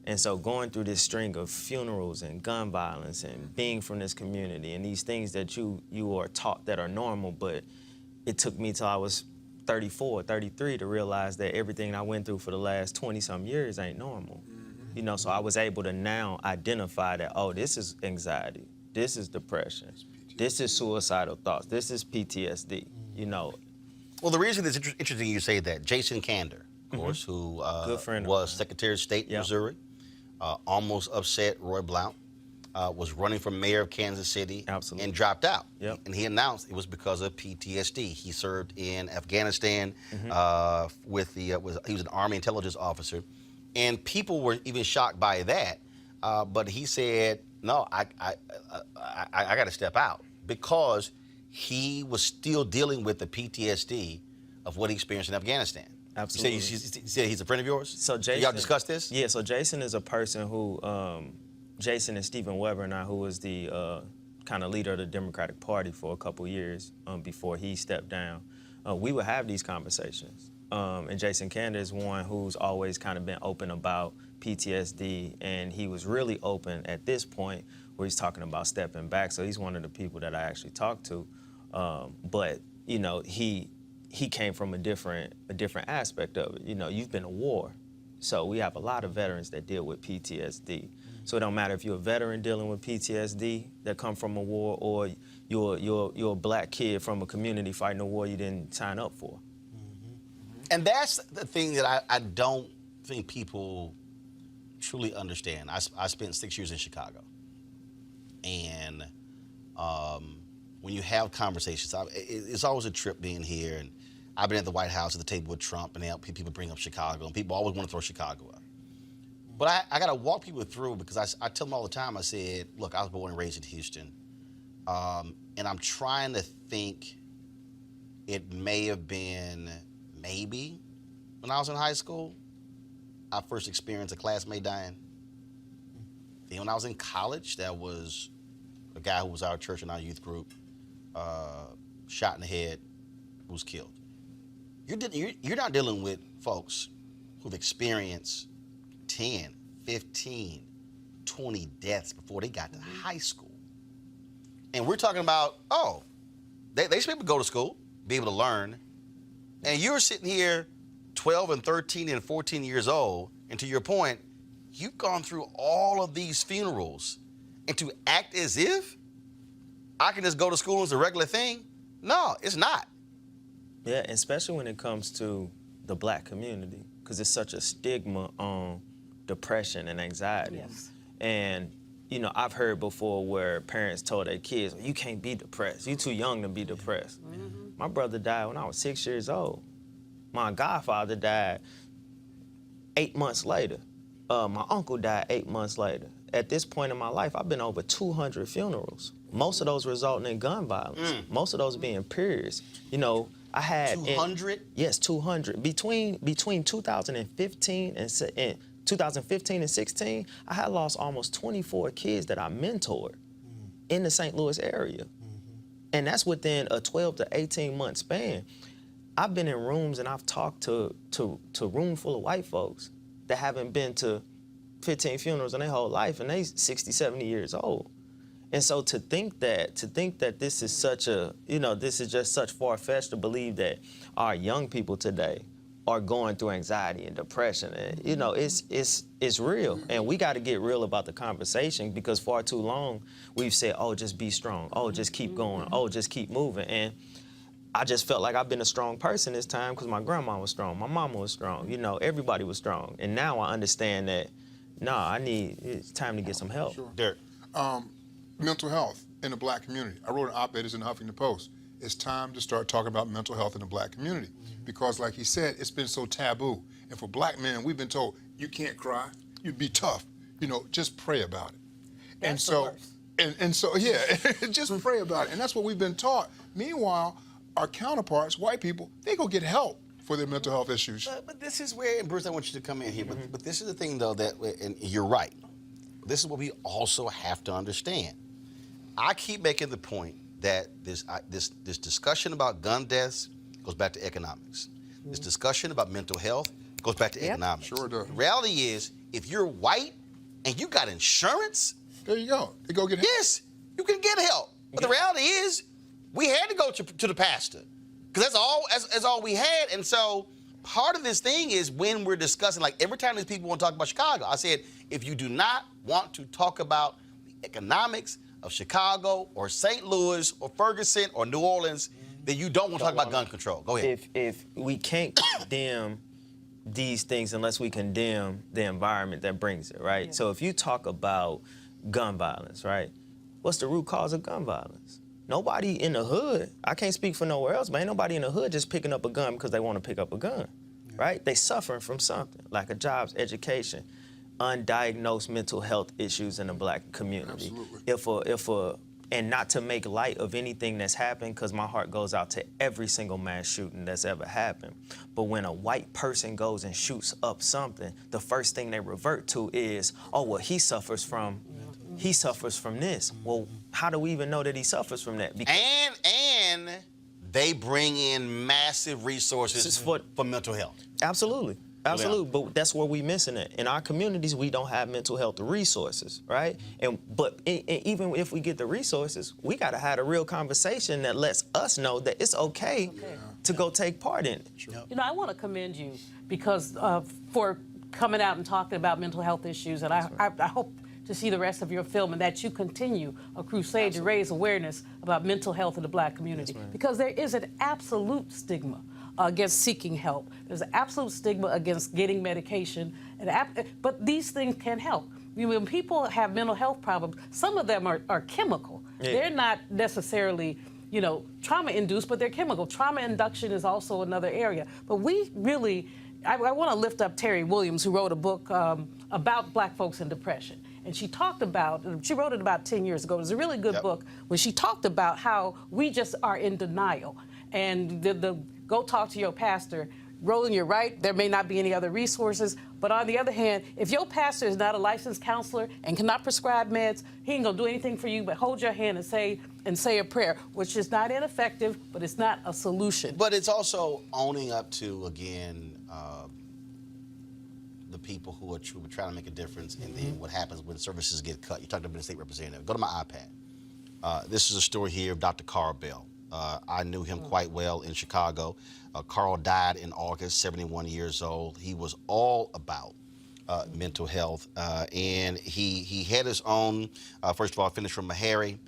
And so going through this string of funerals and gun violence and being from this community and these things that you are taught that are normal, but it took me till I was 34, 33 to realize that everything I went through for the last 20-some years ain't normal. So I was able to now identify that, oh, this is anxiety, this is depression, this is suicidal thoughts, this is PTSD, Well, the reason it's interesting you say that, Jason Kander, of course, who was Secretary of State in Missouri, almost upset Roy Blount, was running for mayor of Kansas City and dropped out. Yep. And he announced it was because of PTSD. He served in Afghanistan he was an Army intelligence officer. And people were even shocked by that. But he said, no, I got to step out because he was still dealing with the PTSD of what he experienced in Afghanistan. Absolutely. You said he's a friend of yours? So Jason, y'all discussed this? Yeah, so Jason is a person who, Jason and Stephen Weber and I, who was the kind of leader of the Democratic Party for a couple years before he stepped down, we would have these conversations. And Jason Kander is one who's always kind of been open about PTSD, and he was really open at this point where he's talking about stepping back. So he's one of the people that I actually talked to. But he came from a different aspect of it. You've been to war, so we have a lot of veterans that deal with PTSD. So it don't matter if you're a veteran dealing with PTSD that come from a war, or you're a Black kid from a community fighting a war you didn't sign up for. And that's the thing that I don't think people truly understand. I spent 6 years in Chicago, and when you have conversations, it's always a trip being here. And I've been at the White House at the table with Trump, and people bring up Chicago, and people always want to throw Chicago up. But I got to walk people through, because I tell them all the time, I said, look, I was born and raised in Houston, and I'm trying to think it may have been maybe when I was in high school, I first experienced a classmate dying. Then when I was in college, that was a guy who was our church and our youth group, shot in the head, who was killed. You're not dealing with folks who've experienced 10, 15, 20 deaths before they got to high school. And we're talking about, they should be able to go to school, be able to learn. And you're sitting here 12 and 13 and 14 years old, and to your point, you've gone through all of these funerals, and to act as if I can just go to school as a regular thing? No, it's not. Yeah, especially when it comes to the black community, because it's such a stigma on depression and anxiety. Yes. And, you know, I've heard before where parents told their kids, you can't be depressed. You're too young to be depressed. My brother died when I was 6 years old. My godfather died 8 months later. My uncle died 8 months later. At this point in my life, I've been over 200 funerals. Most of those resulting in gun violence. Most of those being periods. You know, I had 200? Yes, 200. Between 2015 and 2015 and 16, I had lost almost 24 kids that I mentored in the St. Louis area. And that's within a 12 to 18 month span. I've been in rooms and I've talked to a room full of white folks that haven't been to 15 funerals in their whole life, and they 60, 70 years old. And so to think that this is such a, you know, this is just such far-fetched to believe that our young people today are going through anxiety and depression, and you know, it's real, and we got to get real about the conversation, because far too long we've said, oh, just be strong, oh, just keep going, oh, just keep moving, and I just felt like I've been a strong person this time because my grandma was strong, my mama was strong, you know, everybody was strong, and now I understand that, it's time to get some help. Sure. Derek. Mental health in the black community. I wrote an op-ed in the Huffington Post. It's time to start talking about mental health in the black community, because like he said, it's been so taboo. And for black men, we've been told, you can't cry, you be tough, you know, just pray about it. And so, yeah, just pray about it. And that's what we've been taught. Meanwhile, our counterparts, white people, they go get help for their mental health issues. But this is where, and Bruce, I want you to come in here, but this is the thing, though, that, and you're right, this is what we also have to understand. I keep making the point that this discussion about gun deaths goes back to economics. This discussion about mental health goes back to economics. Sure does. The reality is, if you're white and you got insurance, there you go. You go get help. Yes, you can get help. But the reality is, we had to go to the pastor, because that's all we had. And so part of this thing is, when we're discussing, like every time these people want to talk about Chicago, I said, if you do not want to talk about the economics of Chicago or St. Louis or Ferguson or New Orleans, then you don't want to talk about gun control. Go ahead. If we can't condemn these things unless we condemn the environment that brings it, right? Yeah. So if you talk about gun violence, right? What's the root cause of gun violence? Nobody in the hood, I can't speak for nowhere else, but ain't nobody in the hood just picking up a gun because they want to pick up a gun, right? They suffering from something, like a jobs, education, undiagnosed mental health issues in the black community. Absolutely. And not to make light of anything that's happened, because my heart goes out to every single mass shooting that's ever happened. But when a white person goes and shoots up something, the first thing they revert to is, oh, well, he suffers from this. Well, how do we even know that he suffers from that? Because and they bring in massive resources for mental health. Absolutely. Absolutely, but that's where we missing it. In our communities, we don't have mental health resources, right? But even if we get the resources, we got to have a real conversation that lets us know that it's okay to go take part in it. Sure. You know, I want to commend you because for coming out and talking about mental health issues, and I hope to see the rest of your film and that you continue a crusade to raise awareness about mental health in the black community, because there is an absolute stigma against seeking help. There's an absolute stigma against getting medication, but these things can help. When people have mental health problems, some of them are chemical. Yeah. They're not necessarily, you know, trauma-induced, but they're chemical. Trauma induction is also another area. But we really, I want to lift up Terry Williams, who wrote a book about black folks and depression. And she wrote it about 10 years ago. It was a really good book when she talked about how we just are in denial. And go talk to your pastor. Roland, you're right, there may not be any other resources, but on the other hand, if your pastor is not a licensed counselor and cannot prescribe meds, he ain't gonna do anything for you but hold your hand and say a prayer, which is not ineffective, but it's not a solution. But it's also owning up to, again, the people who are trying to make a difference, and then what happens when services get cut. You talked about the state representative. Go to my iPad. This is a story here of Dr. Carl Bell. I knew him quite well in Chicago. Carl died in August, 71 years old. He was all about mental health, and he had his own, first of all, finished from Meharry,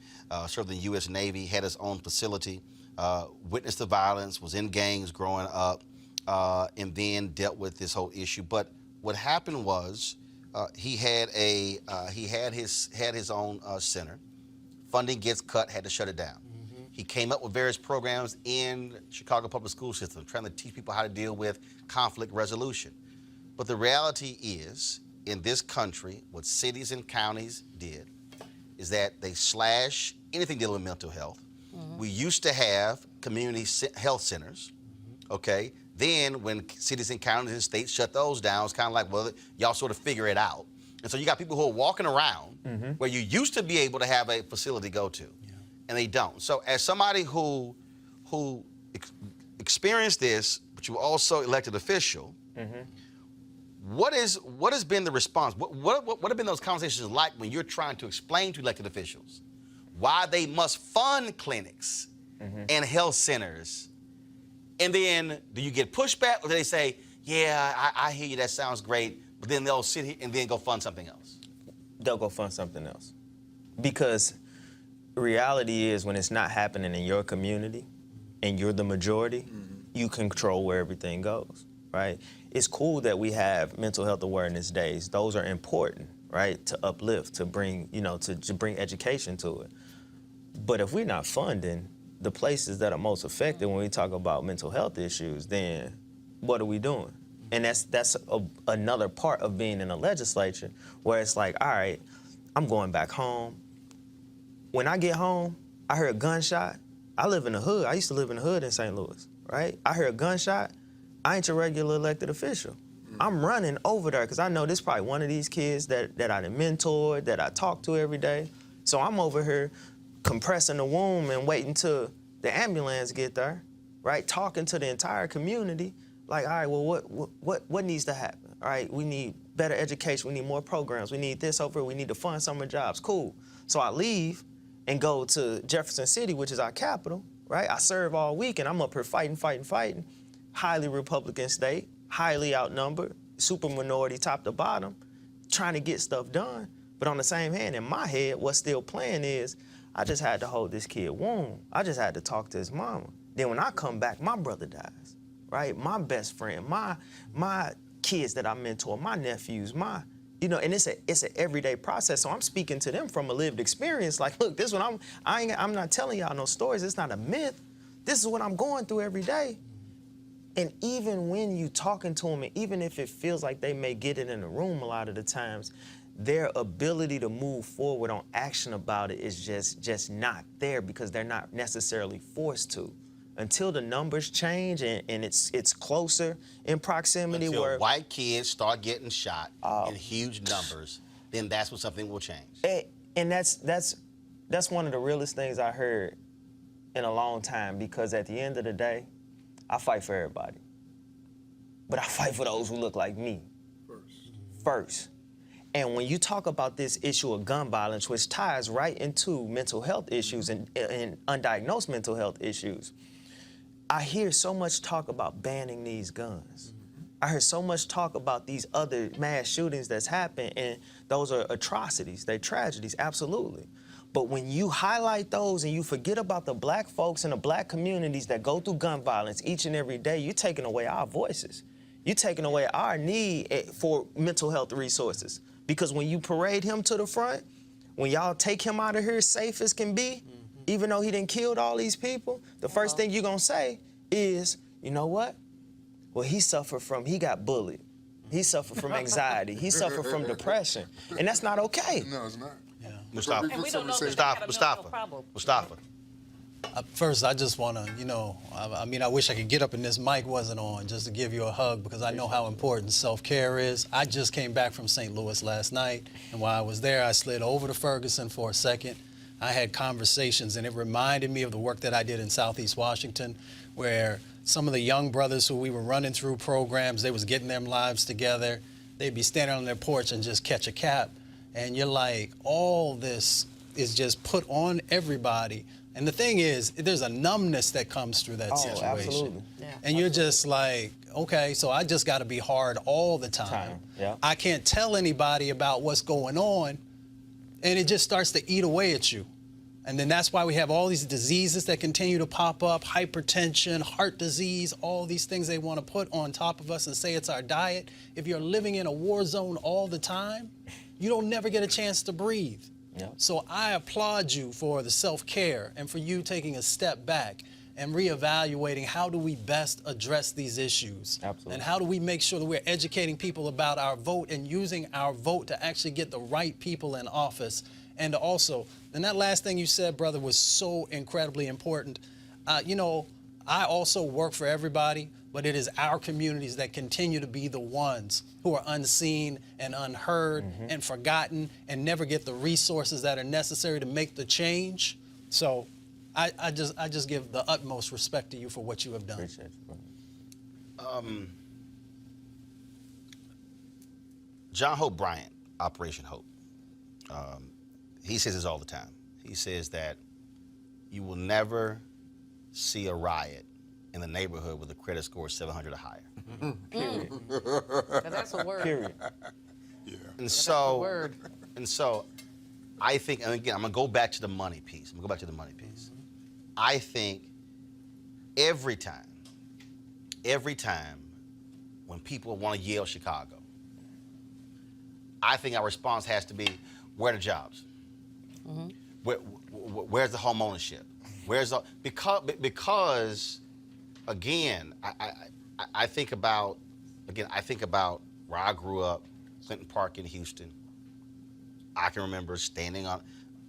served in the U.S. Navy, had his own facility witnessed the violence, was in gangs growing up, and then dealt with this whole issue. But what happened was he had his own center. Funding gets cut, had to shut it down. He came up with various programs in Chicago public school system, trying to teach people how to deal with conflict resolution. But the reality is, in this country, what cities and counties did is that they slash anything dealing with mental health. We used to have community health centers, okay? Then when cities and counties and states shut those down, it's kind of like, well, y'all sort of figure it out. And so you got people who are walking around where you used to be able to have a facility to go to, and they don't. So as somebody who experienced this, but you were also elected official, what has been the response? What have been those conversations like when you're trying to explain to elected officials why they must fund clinics and health centers? And then do you get pushback, or do they say, yeah, I hear you, that sounds great, but then they'll sit here and then go fund something else? They'll go fund something else. Because reality is, when it's not happening in your community and you're the majority, you control where everything goes, right? It's cool that we have mental health awareness days. Those are important, right? To uplift, to bring, to bring education to it. But if we're not funding the places that are most affected when we talk about mental health issues, then what are we doing? And that's another part of being in the legislature, where it's like, all right, I'm going back home. When I get home, I hear a gunshot. I live in the hood. I used to live in the hood in St. Louis, right? I hear a gunshot. I ain't your regular elected official. I'm running over there because I know this is probably one of these kids that I done mentored, that I talk to every day. So I'm over here compressing the womb and waiting till the ambulance get there, right? Talking to the entire community, like, all right, well, what needs to happen? All right, we need better education, we need more programs, we need this over here, we need to fund summer jobs, cool. So I leave and go to Jefferson City, which is our capital, right? I serve all week and I'm up here fighting. Highly Republican state, highly outnumbered, super minority top to bottom, trying to get stuff done. But on the same hand, in my head, what's still playing is, I just had to hold this kid warm. I just had to talk to his mama. Then when I come back, my brother dies, right? My best friend, my kids that I mentor, my nephews, and it's an everyday process. So I'm speaking to them from a lived experience. Like, look, this one I'm not telling y'all no stories. It's not a myth. This is what I'm going through every day. And even when you talking to them, and even if it feels like they may get it in the room a lot of the times, their ability to move forward on action about it is just not there, because they're not necessarily forced to. Until the numbers change and it's closer in proximity. Until where white kids start getting shot in huge numbers, then that's when something will change. And that's one of the realest things I heard in a long time, because at the end of the day, I fight for everybody. But I fight for those who look like me first. And when you talk about this issue of gun violence, which ties right into mental health issues and undiagnosed mental health issues, I hear so much talk about banning these guns. I hear so much talk about these other mass shootings that's happened, and those are atrocities, they're tragedies, absolutely. But when you highlight those and you forget about the black folks and the black communities that go through gun violence each and every day, you're taking away our voices. You're taking away our need for mental health resources. Because when you parade him to the front, when y'all take him out of here safe as can be, even though he done killed all these people, the first thing you're gonna say is, you know what? Well, he got bullied. He suffered from anxiety. He suffered from depression. And that's not okay. No, it's not. Yeah. Mustafa. First, I just want to, I wish I could get up and this mic wasn't on just to give you a hug, because I know how important self-care is. I just came back from St. Louis last night, and while I was there, I slid over to Ferguson for a second. I had conversations, and it reminded me of the work that I did in Southeast Washington, where some of the young brothers who we were running through programs, they was getting their lives together. They'd be standing on their porch and just catch a cab. And you're like, all this is just put on everybody. And the thing is, there's a numbness that comes through that situation. Absolutely. Yeah, and you're just like, okay, so I just got to be hard all the time. Yeah. I can't tell anybody about what's going on, and it just starts to eat away at you. And then that's why we have all these diseases that continue to pop up, hypertension, heart disease, all these things they want to put on top of us and say it's our diet. If you're living in a war zone all the time, you don't never get a chance to breathe. Yep. So I applaud you for the self-care and for you taking a step back and reevaluating how do we best address these issues. Absolutely. And how do we make sure that we're educating people about our vote and using our vote to actually get the right people in office. And also, and that last thing you said, brother, was so incredibly important. You know, I also work for everybody, but it is our communities that continue to be the ones who are unseen and unheard and forgotten and never get the resources that are necessary to make the change. So I just give the utmost respect to you for what you have done. Appreciate you, brother. John Hope Bryant, Operation Hope. He says this all the time. He says that you will never see a riot in the neighborhood with a credit score 700 or higher. Period. That's a word. Period. And so, I think, and again, I'm gonna go back to the money piece. I think every time when people want to yell Chicago, I think our response has to be, where are the jobs? Where's the home ownership? Because again, I think about where I grew up, Clinton Park in Houston. I can remember standing on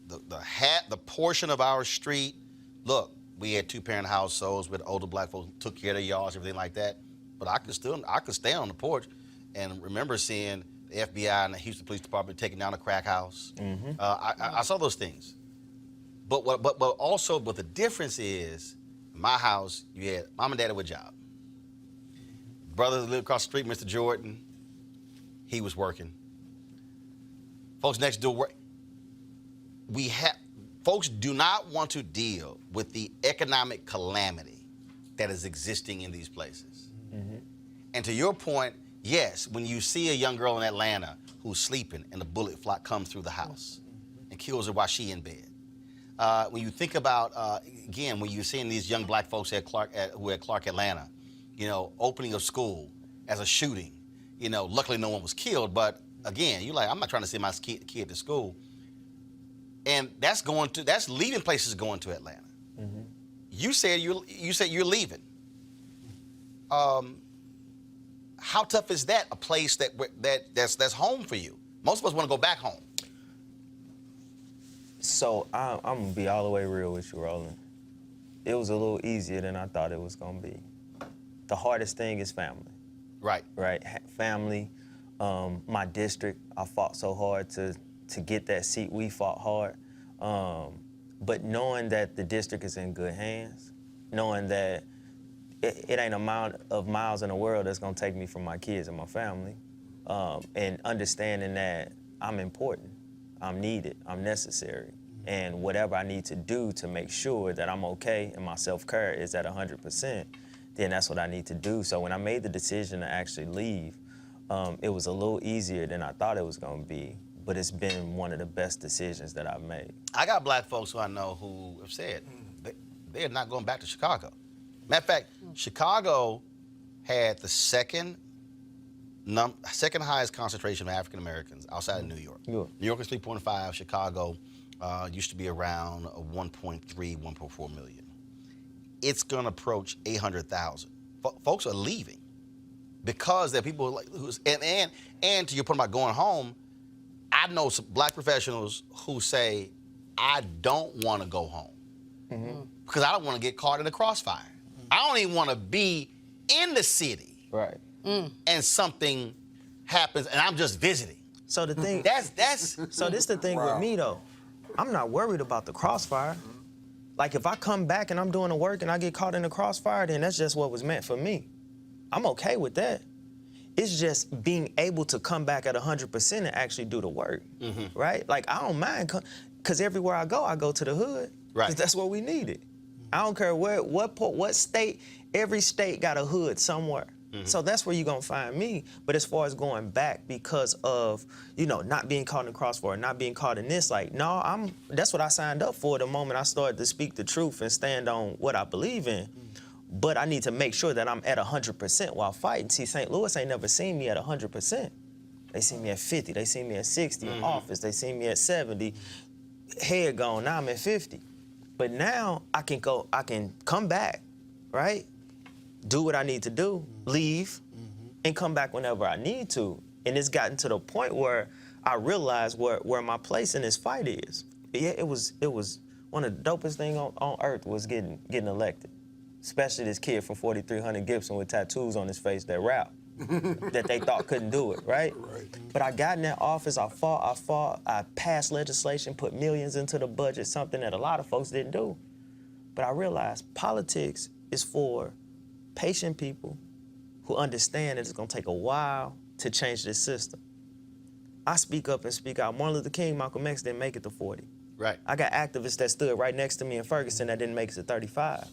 the portion of our street. Look, we had two-parent households with older black folks who took care of their yards, everything like that. But I could stand on the porch and remember seeing the FBI and the Houston Police Department taking down a crack house. I saw those things. But the difference is, in my house, you had mom and dad with a job. Brother that lived across the street, Mr. Jordan, he was working. Folks next door work. Folks do not want to deal with the economic calamity that is existing in these places. And to your point, yes, when you see a young girl in Atlanta who's sleeping and a bullet comes through the house and kills her while she's in bed. When you think about, again, when you're seeing these young black folks at Clark Atlanta, you know, opening of school as a shooting, you know, luckily no one was killed, but again, you're like, I'm not trying to send my kid to school. And that's leaving places going to Atlanta. You said you're leaving. How tough is that? A place that's home for you. Most of us want to go back home. So I'm gonna be all the way real with you, Roland. It was a little easier than I thought it was gonna be. The hardest thing is family. Right. Right. Family. My district. I fought so hard to get that seat. We fought hard. But knowing that the district is in good hands, knowing that it ain't amount of miles in the world that's gonna take me from my kids and my family, and understanding that I'm important, I'm needed, I'm necessary, and whatever I need to do to make sure that I'm okay and my self-care is at 100%, then that's what I need to do. So when I made the decision to actually leave, it was a little easier than I thought it was gonna be, but it's been one of the best decisions that I've made. I got black folks who I know who have said they're not going back to Chicago. Matter of fact, Chicago had the second highest concentration of African Americans outside of New York. New York is 3.5. Chicago used to be around 1.3, 1.4 million. It's going to approach 800,000. Folks are leaving because there are people like and to your point about going home. I know some black professionals who say, I don't want to go home because I don't want to get caught in the crossfire. I don't even want to be in the city. Right. And something happens and I'm just visiting. So the thing so this the thing with me though. I'm not worried about the crossfire. Like if I come back and I'm doing the work and I get caught in the crossfire, then that's just what was meant for me. I'm okay with that. It's just being able to come back at 100% and actually do the work, right? Like I don't mind, because everywhere I go to the hood. Right. 'Cause that's what we needed. I don't care what state, every state got a hood somewhere. So that's where you're gonna find me. But as far as going back because of, not being caught in the crossfire, not being caught in this, no, that's what I signed up for the moment I started to speak the truth and stand on what I believe in. But I need to make sure that I'm at 100% while fighting. See, St. Louis ain't never seen me at 100%. They see me at 50, they see me at 60 in office, they see me at 70, head gone, now I'm at 50. But now I can come back, right? Do what I need to do, leave, and come back whenever I need to. And it's gotten to the point where I realize where my place in this fight is. Yeah, it was one of the dopest things on earth was getting elected. Especially this kid from 4300 Gibson with tattoos on his face that rap, that they thought couldn't do it, right? But I got in that office, I fought, I passed legislation, put millions into the budget, something that a lot of folks didn't do. But I realized politics is for patient people who understand that it's gonna take a while to change this system. I speak up and speak out. Martin Luther King, Malcolm X didn't make it to 40. Right. I got activists that stood right next to me in Ferguson that didn't make it to 35.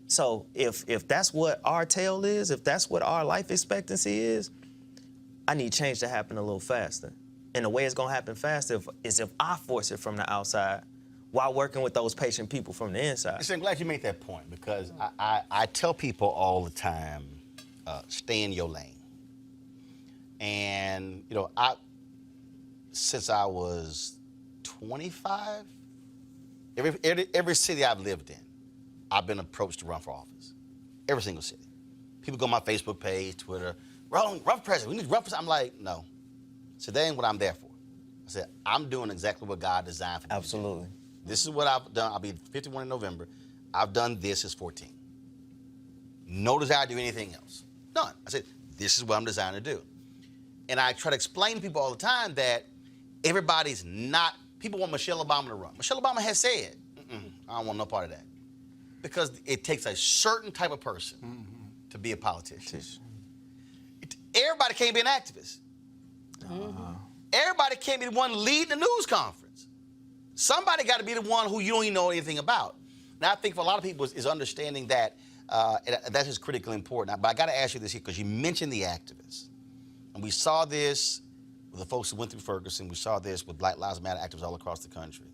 So if that's what our tale is, if that's what our life expectancy is, I need change to happen a little faster. And the way it's gonna happen faster is if I force it from the outside while working with those patient people from the inside. I'm glad you made that point because I tell people all the time, stay in your lane. And, since I was 25, every city I've lived in, I've been approached to run for office. Every single city. People go on my Facebook page, Twitter, Roland, run for president. We need to run for president. I'm like, no. So that ain't what I'm there for. I said, I'm doing exactly what God designed for me. Absolutely. This is what I've done. I'll be 51 in November. I've done this since 14. No desire to do anything else. None. I said, this is what I'm designed to do. And I try to explain to people all the time that everybody's not, people want Michelle Obama to run. Michelle Obama has said, I don't want no part of that. Because it takes a certain type of person to be a politician. Everybody can't be an activist. Everybody can't be the one leading the news conference. Somebody got to be the one who you don't even know anything about. Now, I think for a lot of people is understanding that, and that is critically important. But I got to ask you this here, because you mentioned the activists. And we saw this with the folks who went through Ferguson. We saw this with Black Lives Matter activists all across the country.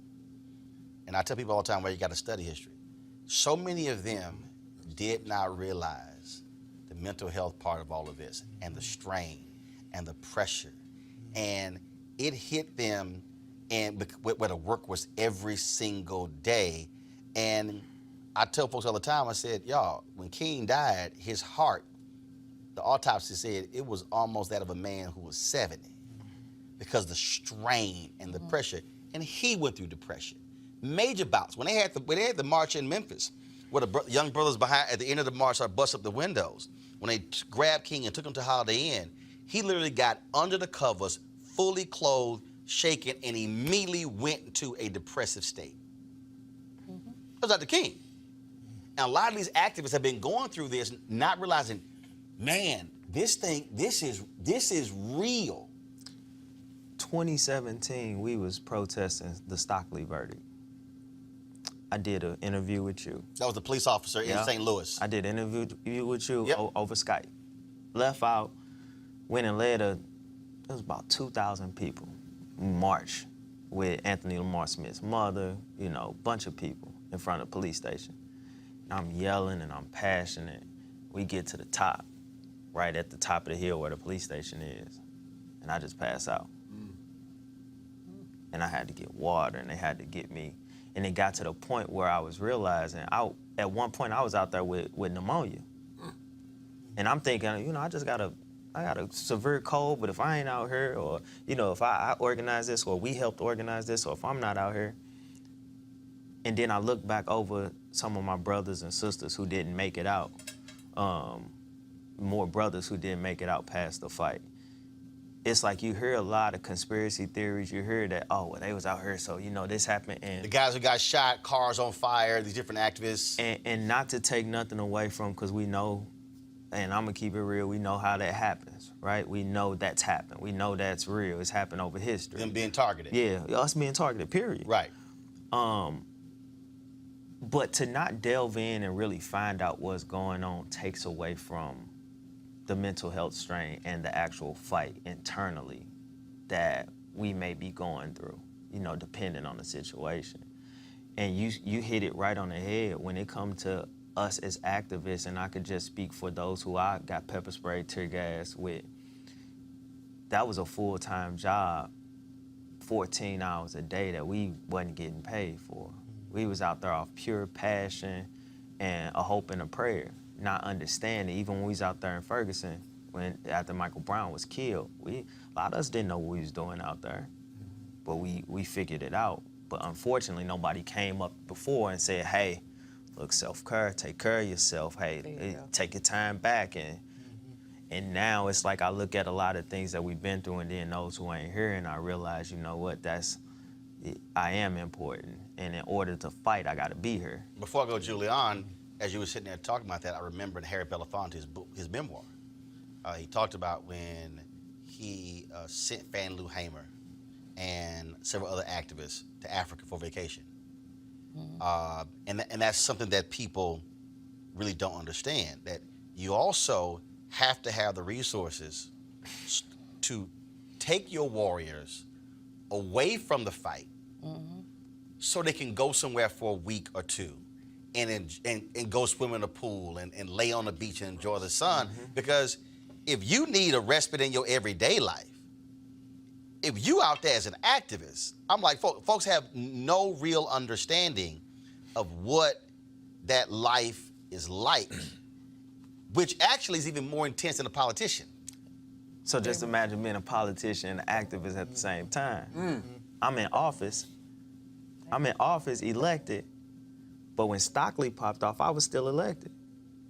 And I tell people all the time, well, you got to study history. So many of them did not realize the mental health part of all of this and the strain and the pressure. And it hit them and where the work was every single day. And I tell folks all the time, I said, y'all, when King died, his heart, the autopsy said it was almost that of a man who was 70 because the strain and the pressure. And he went through depression. Major bouts. When they had the march in Memphis, where the young brothers behind at the end of the march started busting up the windows, when they grabbed King and took him to Holiday Inn, he literally got under the covers, fully clothed, shaken, and immediately went into a depressive state. That was Dr. King. And a lot of these activists have been going through this, not realizing, man, this is real. 2017, we was protesting the Stockley verdict. I did an interview with you. That was the police officer in St. Louis. I did an interview with you over Skype. Left out, went and led it was about 2,000 people march with Anthony Lamar Smith's mother, bunch of people in front of the police station. And I'm yelling and I'm passionate. We get to the top, right at the top of the hill where the police station is. And I just pass out. And I had to get water and they had to get me. And it got to the point where I was realizing, at one point I was out there with pneumonia. And I'm thinking, I got a severe cold, but if I ain't out here, or, if I organize this, or we helped organize this, or if I'm not out here. And then I look back over some of my brothers and sisters who didn't make it out, more brothers who didn't make it out past the fight. It's like you hear a lot of conspiracy theories. You hear that, they was out here, so, this happened. And the guys who got shot, cars on fire, these different activists. And not to take nothing away from, because we know, and I'm going to keep it real, we know how that happens, right? We know that's happened. We know that's real. It's happened over history. Them being targeted. Yeah, us being targeted, period. Right. But to not delve in and really find out what's going on takes away from the mental health strain and the actual fight internally that we may be going through, you know, depending on the situation. And you hit it right on the head when it comes to us as activists, and I could just speak for those who I got pepper sprayed, tear gas with. That was a full-time job, 14 hours a day that we wasn't getting paid for. We was out there off pure passion and a hope and a prayer, not understanding. Even when we was out there in Ferguson, after Michael Brown was killed, a lot of us didn't know what we was doing out there, but we figured it out. But unfortunately, nobody came up before and said, hey, look, self-care, take care of yourself. Hey, take your time back. And now it's like I look at a lot of things that we've been through, and then those who ain't here, and I realize, you know what, I am important. And in order to fight, I gotta be here. Before I go, Julian, as you were sitting there talking about that, I remembered Harry Belafonte's book, his memoir. He talked about when he sent Fannie Lou Hamer and several other activists to Africa for vacation. And that's something that people really don't understand, that you also have to have the resources to take your warriors away from the fight so they can go somewhere for a week or two and go swim in a pool and lay on the beach and enjoy the sun. Because if you need a respite in your everyday life, if you out there as an activist, I'm like, folks have no real understanding of what that life is like, which actually is even more intense than a politician. So just imagine being a politician and an activist at the same time. I'm in office, elected, but when Stockley popped off, I was still elected.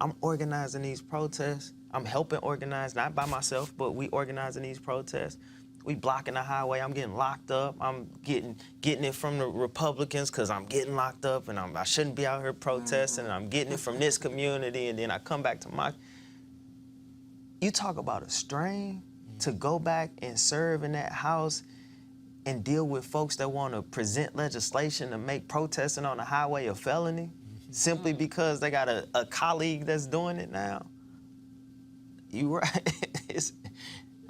I'm organizing these protests. I'm helping organize, not by myself, but we organizing these protests. We blocking the highway, I'm getting locked up. I'm getting it from the Republicans because I'm getting locked up and I shouldn't be out here protesting, and I'm getting it from this community, and then I come back to my... You talk about a strain to go back and serve in that house and deal with folks that want to present legislation to make protesting on the highway a felony simply because they got a colleague that's doing it now. You right.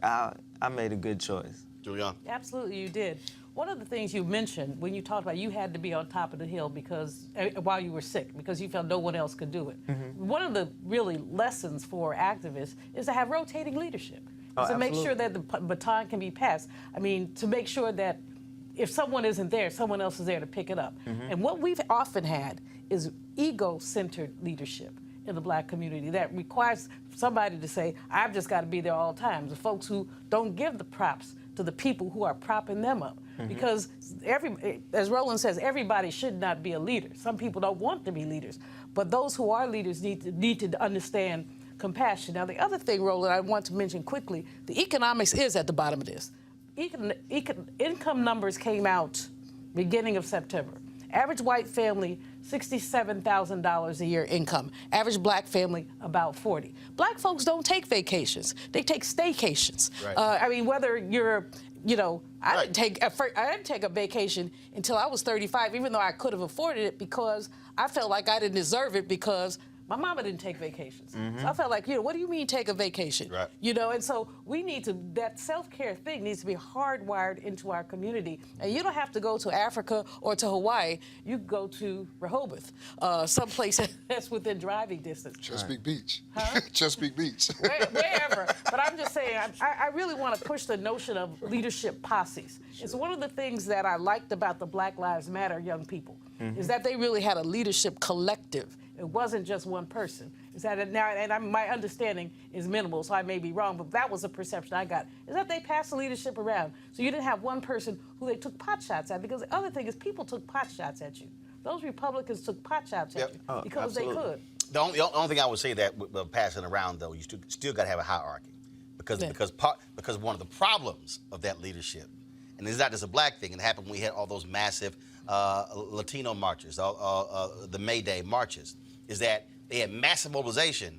I made a good choice. Julian? Absolutely, you did. One of the things you mentioned when you talked about you had to be on top of the hill because while you were sick, because you felt no one else could do it. One of the really lessons for activists is to have rotating leadership. To make sure that the baton can be passed. I mean, to make sure that if someone isn't there, someone else is there to pick it up. And what we've often had is ego-centered leadership in the black community that requires somebody to say, I've just got to be there all the time. The folks who don't give the props to the people who are propping them up. Because as Roland says, everybody should not be a leader. Some people don't want to be leaders. But those who are leaders need to understand compassion. Now, the other thing, Roland, I want to mention quickly, the economics is at the bottom of this. Income numbers came out beginning of September. Average white family, $67,000 a year income. Average black family, about 40. Black folks don't take vacations. They take staycations. Right. I mean, whether you're, you know, I didn't take a vacation until I was 35, even though I could have afforded it because I felt like I didn't deserve it because my mama didn't take vacations. So I felt like, you know, what do you mean take a vacation? Right. You know, and so we need to, that self-care thing needs to be hardwired into our community. And you don't have to go to Africa or to Hawaii. You go to Rehoboth, someplace that's within driving distance. Chesapeake Beach. Huh? Chesapeake Beach. Wherever. But I'm just saying, I really want to push the notion of leadership posses. It's one of the things that I liked about the Black Lives Matter young people, is that they really had a leadership collective. It wasn't just one person. Is that now? And my understanding is minimal, so I may be wrong, but that was the perception I got. Is that they passed the leadership around, so you didn't have one person who they took pot shots at. Because the other thing is, people took pot shots at you. Those Republicans took pot shots at you because they could. The only thing I would say that with passing around, though, you still got to have a hierarchy, because one of the problems of that leadership, and it's not just a black thing. It happened when we had all those massive Latino marches, the May Day marches, is that they had massive mobilization,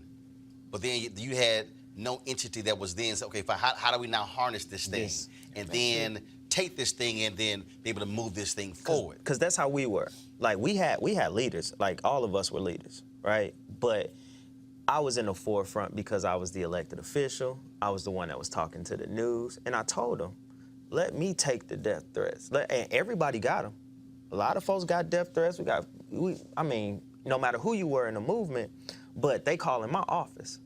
but then you had no entity that was then say, okay, how do we now harness this thing and then take this thing and then be able to move this thing forward? Because that's how we were. Like we had leaders. Like all of us were leaders, right? But I was in the forefront because I was the elected official. I was the one that was talking to the news. And I told them, let me take the death threats. And everybody got them. A lot of folks got death threats. I mean, no matter who you were in the movement, but they calling my office,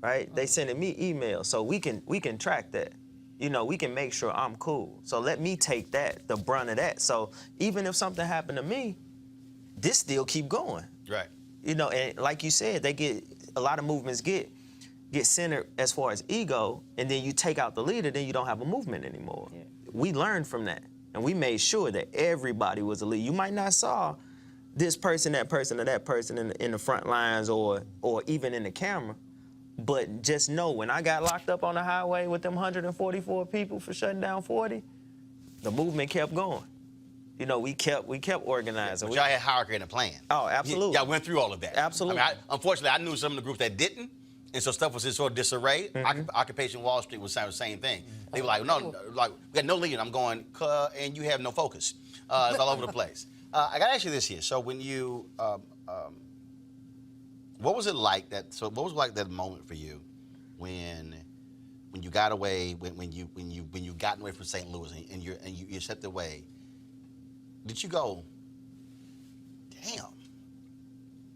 right? They sending me emails, so we can track that. You know, we can make sure I'm cool. So let me take the brunt of that. So even if something happened to me, this still keep going. Right. You know, and like you said, a lot of movements get centered as far as ego, and then you take out the leader, then you don't have a movement anymore. Yeah. We learned from that, and we made sure that everybody was a leader. You might not saw this person, that person, or that person in the front lines or even in the camera, but just know when I got locked up on the highway with them 144 people for shutting down 40, the movement kept going. You know, we kept organizing. But y'all had hierarchy and a plan. Oh, absolutely. Y'all went through all of that. Absolutely. I mean, unfortunately, I knew some of the groups that didn't, and so stuff was in sort of disarray. Occupation Wall Street was the same thing. They were like, no, like, we got no lead. I'm going, and you have no focus. It's all over the place. I got to ask you this here. So when you, what was it like that? So what was like that moment for you when you got away, when you got away from St. Louis and you stepped away? Did you go, damn,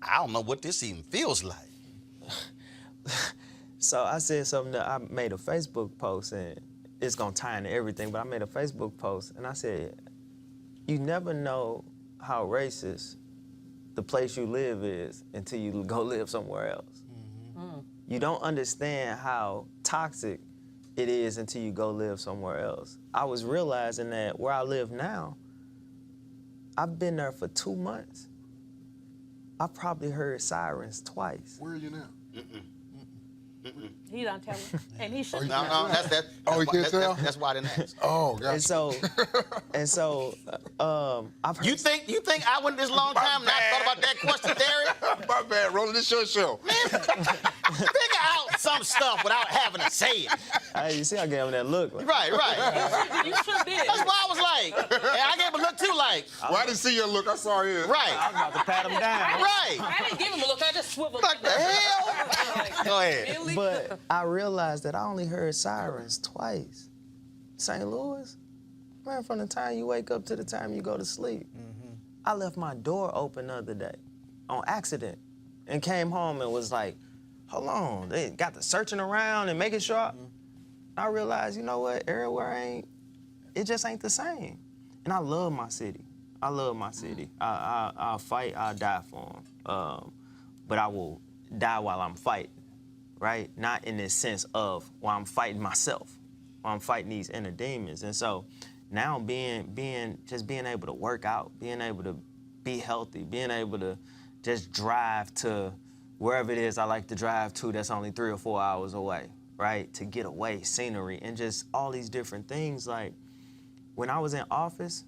I don't know what this even feels like? So I said something that I made a Facebook post, and it's gonna tie into everything, but I made a Facebook post and I said, you never know how racist the place you live is until you go live somewhere else. You don't understand how toxic it is until you go live somewhere else. I was realizing that where I live now, I've been there for 2 months. I probably heard sirens twice. Where are you now? He don't tell him, and he should. No, that's Oh, you can't tell? That's why I didn't ask. Oh, gotcha. And so, I've heard. You think I went this long time and I thought about that question, Derek? My bad, Roland. This your show. Man, figure out some stuff without having to say it. Hey, you see, I gave him that look. Like, Right. You sure did. That's why I was like, and I gave him a look too, like. Well, I didn't see your look. I saw his. Right. I was about to pat him down. Right. I didn't give him a look. I just swiveled. What the hell? Go ahead. Really? But I realized that I only heard sirens twice. St. Louis, man, from the time you wake up to the time you go to sleep. I left my door open the other day on accident and came home and was like, hold on, they got the searching around and making sure. I realized, you know what, everywhere it just ain't the same. And I love my city. I love my city. I'll fight, I'll die for them. But I will die while I'm fighting. Right? Not in this sense of, well, I'm fighting myself, or I'm fighting these inner demons. And so now being able to work out, being able to be healthy, being able to just drive to wherever it is I like to drive to that's only 3 or 4 hours away, right? To get away, scenery, and just all these different things. Like when I was in office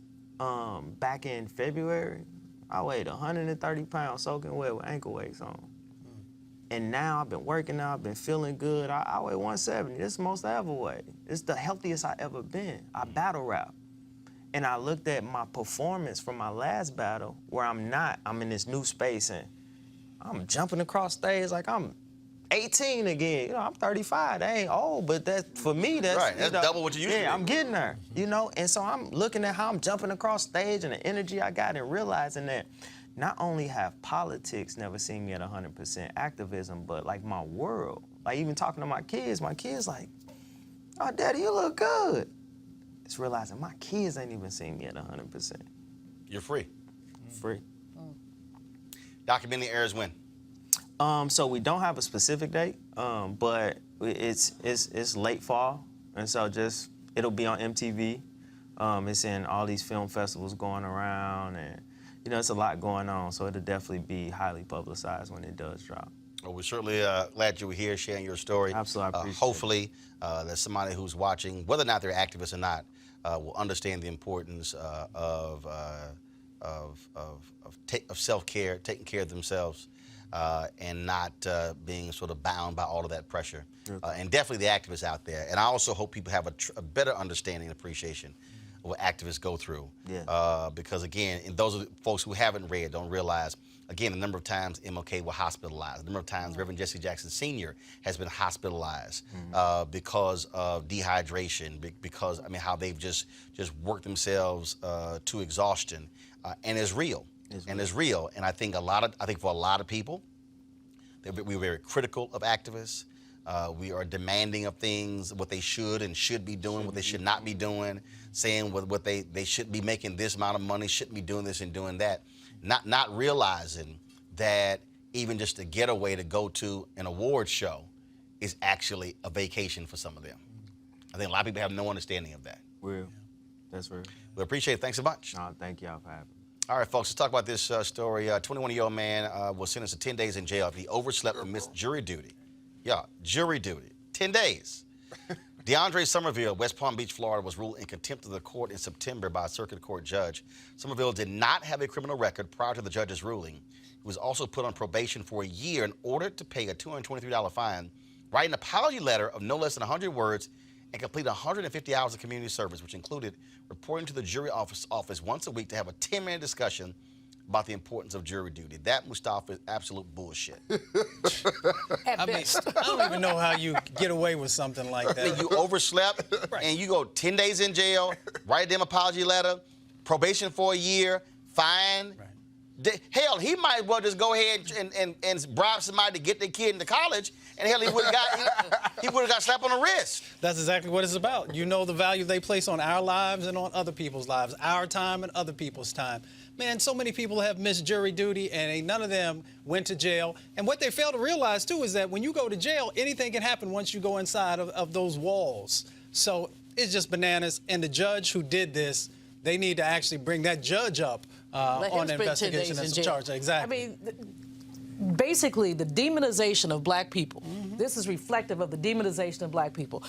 back in February, I weighed 130 pounds soaking wet with ankle weights on. And now I've been working out, I've been feeling good. I weigh 170. This is the most I ever weighed. It's the healthiest I ever been. I battle rap. And I looked at my performance from my last battle where I'm in this new space and I'm jumping across stage like I'm 18 again. You know, I'm 35. That ain't old, but for me, that's right. That's double what you used to be. Yeah, I'm getting there, you know? And so I'm looking at how I'm jumping across stage and the energy I got and realizing that not only have politics never seen me at 100% activism, but like my world, like even talking to my kids like, oh, Daddy, you look good. It's realizing my kids ain't even seen me at 100%. You're free. Free. Documentary airs when? So we don't have a specific date, but it's late fall, and so it'll be on MTV. It's in all these film festivals going around, and you know, it's a lot going on, so it'll definitely be highly publicized when it does drop. Well, we're certainly glad you were here sharing your story. Absolutely, I appreciate hopefully, there's somebody who's watching, whether or not they're activists or not, will understand the importance of self-care, taking care of themselves, and not being sort of bound by all of that pressure. And definitely the activists out there. And I also hope people have a better understanding and appreciation what activists go through. Yeah. Because again, and those are the folks who haven't read don't realize, again, the number of times MLK was hospitalized, the number of times Reverend Jesse Jackson Sr. has been hospitalized because of dehydration, because, I mean, how they've just worked themselves to exhaustion. And it's real. It's real. And I think for a lot of people, we're very critical of activists. We are demanding of things, what they should and should be doing, what they should not be doing, saying what they should be making this amount of money, shouldn't be doing this and doing that. Not realizing that even just a getaway to go to an award show is actually a vacation for some of them. I think a lot of people have no understanding of that. Real. That's real. We appreciate it. Thanks so much. No, thank y'all for having me. All right, folks, let's talk about this story. A 21-year-old man was sentenced to 10 days in jail after he overslept and missed jury duty. Yeah, jury duty. 10 days. DeAndre Somerville, West Palm Beach, Florida, was ruled in contempt of the court in September by a circuit court judge. Somerville did not have a criminal record prior to the judge's ruling. He was also put on probation for a year in order to pay a $223 fine, write an apology letter of no less than 100 words, and complete 150 hours of community service, which included reporting to the jury office once a week to have a 10-minute discussion about the importance of jury duty. That, Mustafa, is absolute bullshit. I mean, I don't even know how you get away with something like that. I mean, you overslept, and you go 10 days in jail, write them apology letter, probation for a year, fine. Hell, he might as well just go ahead and bribe somebody to get their kid into college, and hell, he would have got slapped on the wrist. That's exactly what it's about. You know the value they place on our lives and on other people's lives, our time and other people's time. Man, so many people have missed jury duty, and ain't none of them went to jail. And what they fail to realize, too, is that when you go to jail, anything can happen once you go inside of those walls. So it's just bananas. And the judge who did this, they need to actually bring that judge up on investigation and some charge. Exactly. I mean, basically, the demonization of black people. This is reflective of the demonization of black people.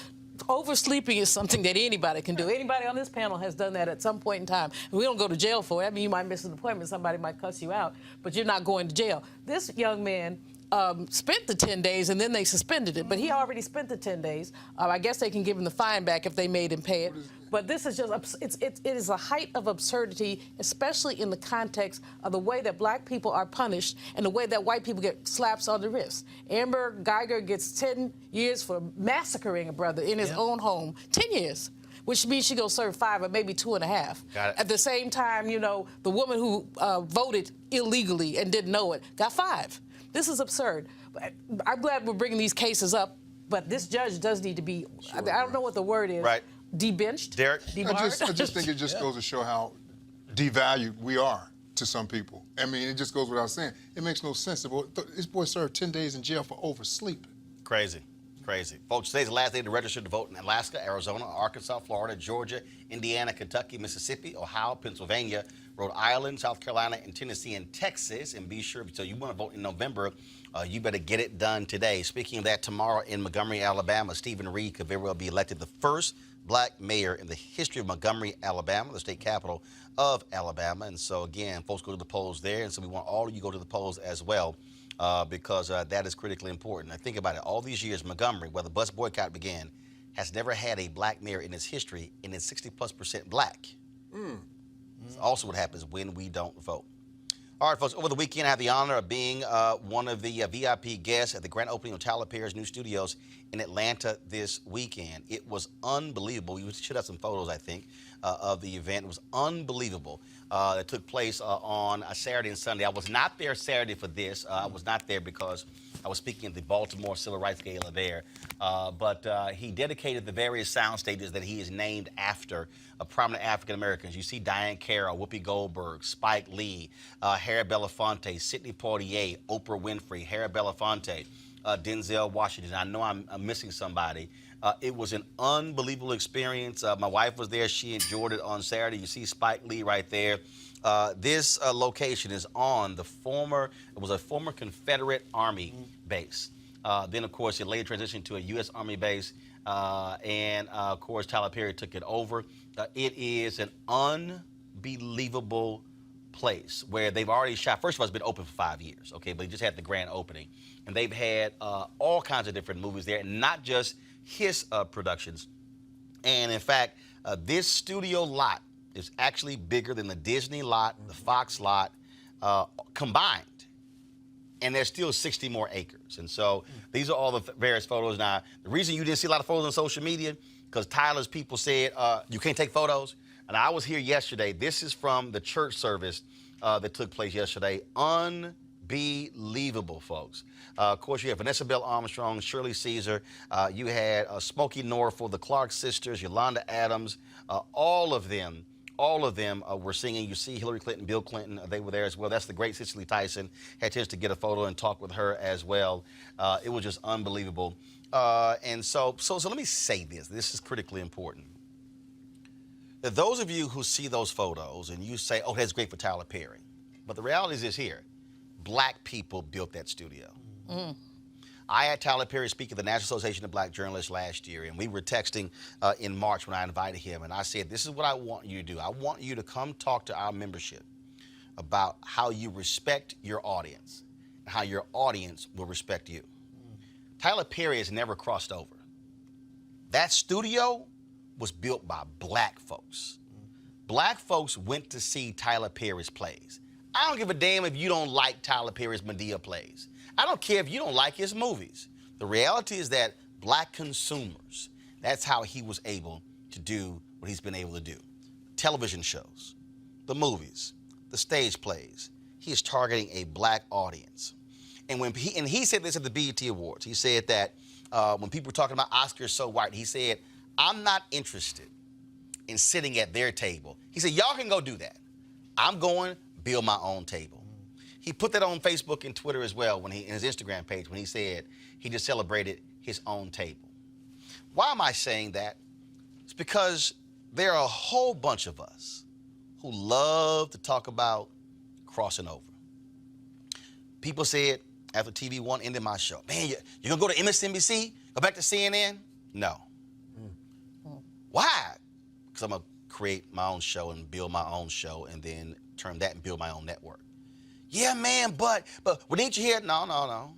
Oversleeping is something that anybody can do. Anybody on this panel has done that at some point in time. We don't go to jail for it. I mean, you might miss an appointment, somebody might cuss you out, but you're not going to jail. This young man spent the 10 days and then they suspended it, but he already spent the 10 days. I guess they can give him the fine back if they made him pay it. But this is just, it is a height of absurdity, especially in the context of the way that black people are punished and the way that white people get slaps on the wrist. Amber Guyger gets 10 years for massacring a brother in his own home. 10 years. Which means she gonna serve 5 or maybe 2.5. Got it. At the same time, you know, the woman who voted illegally and didn't know it got 5. This is absurd. I'm glad we're bringing these cases up, but this judge does need to be, I don't know what the word is. Right. Debenched? Derek? I just think it just goes to show how devalued we are to some people. I mean, it just goes without saying. It makes no sense. This boy served 10 days in jail for oversleeping. Crazy. Crazy. Folks, today's the last day to register to vote in Alaska, Arizona, Arkansas, Florida, Georgia, Indiana, Kentucky, Mississippi, Ohio, Pennsylvania, Rhode Island, South Carolina, and Tennessee, and Texas. And be sure, if you want to vote in November, you better get it done today. Speaking of that, tomorrow in Montgomery, Alabama, Stephen Reed could very well be elected the first black mayor in the history of Montgomery, Alabama, the state capital of Alabama. And so, again, folks go to the polls there. And so we want all of you to go to the polls as well. Because that is critically important. Now, think about it. All these years, Montgomery, where the bus boycott began, has never had a black mayor in its history, and it's 60+% black. That's also what happens when we don't vote. All right, folks, over the weekend, I had the honor of being one of the VIP guests at the grand opening of Tyler Perry's new studios in Atlanta this weekend. It was unbelievable. We should have some photos, I think, of the event. It was unbelievable. It took place on a Saturday and Sunday. I was not there Saturday for this. I was not there because I was speaking at the Baltimore Civil Rights Gala there. But he dedicated the various sound stages that he is named after prominent African Americans. You see Diane Carroll, Whoopi Goldberg, Spike Lee, Harry Belafonte, Sidney Poitier, Oprah Winfrey, Harry Belafonte, Denzel Washington. I know I'm missing somebody. It was an unbelievable experience. My wife was there. She enjoyed it on Saturday. You see Spike Lee right there. This location is on it was a former Confederate Army base. Then, of course, it later transitioned to a U.S. Army base. And, of course, Tyler Perry took it over. It is an unbelievable place where they've already shot. First of all, it's been open for 5 years, okay? But they just had the grand opening. And they've had all kinds of different movies there, not just his productions. And, in fact, this studio lot is actually bigger than the Disney lot, the Fox lot combined. And there's still 60 more acres. And so these are all the various photos. Now, the reason you didn't see a lot of photos on social media, because Tyler's people said you can't take photos. And I was here yesterday. This is from the church service that took place yesterday. Unbelievable, folks. Of course, you have Vanessa Bell Armstrong, Shirley Caesar. You had Smokey Norfolk, the Clark sisters, Yolanda Adams. All of them were singing. You see Hillary Clinton, Bill Clinton, they were there as well. That's the great Cicely Tyson. Had a chance to get a photo and talk with her as well. It was just unbelievable. And so let me say this. This is critically important. That those of you who see those photos and you say, oh, that's great for Tyler Perry. But the reality is this here. Black people built that studio. I had Tyler Perry speak at the National Association of Black Journalists last year, and we were texting in March when I invited him, and I said, this is what I want you to do. I want you to come talk to our membership about how you respect your audience and how your audience will respect you. Tyler Perry has never crossed over. That studio was built by black folks. Black folks went to see Tyler Perry's plays. I don't give a damn if you don't like Tyler Perry's Medea plays. I don't care if you don't like his movies. The reality is that black consumers, that's how he was able to do what he's been able to do. Television shows, the movies, the stage plays. He is targeting a black audience. And he said this at the BET Awards. He said that when people were talking about Oscars so white, he said, I'm not interested in sitting at their table. He said, y'all can go do that. I'm going build my own table. He put that on Facebook and Twitter as well in his Instagram page when he said he just celebrated his own table. Why am I saying that? It's because there are a whole bunch of us who love to talk about crossing over. People said after TV One ended my show, man, you're going to go to MSNBC? Go back to CNN? No. Why? Because I'm going to create my own show and build my own show and then turn that and build my own network. Yeah, man, but we need you here. No.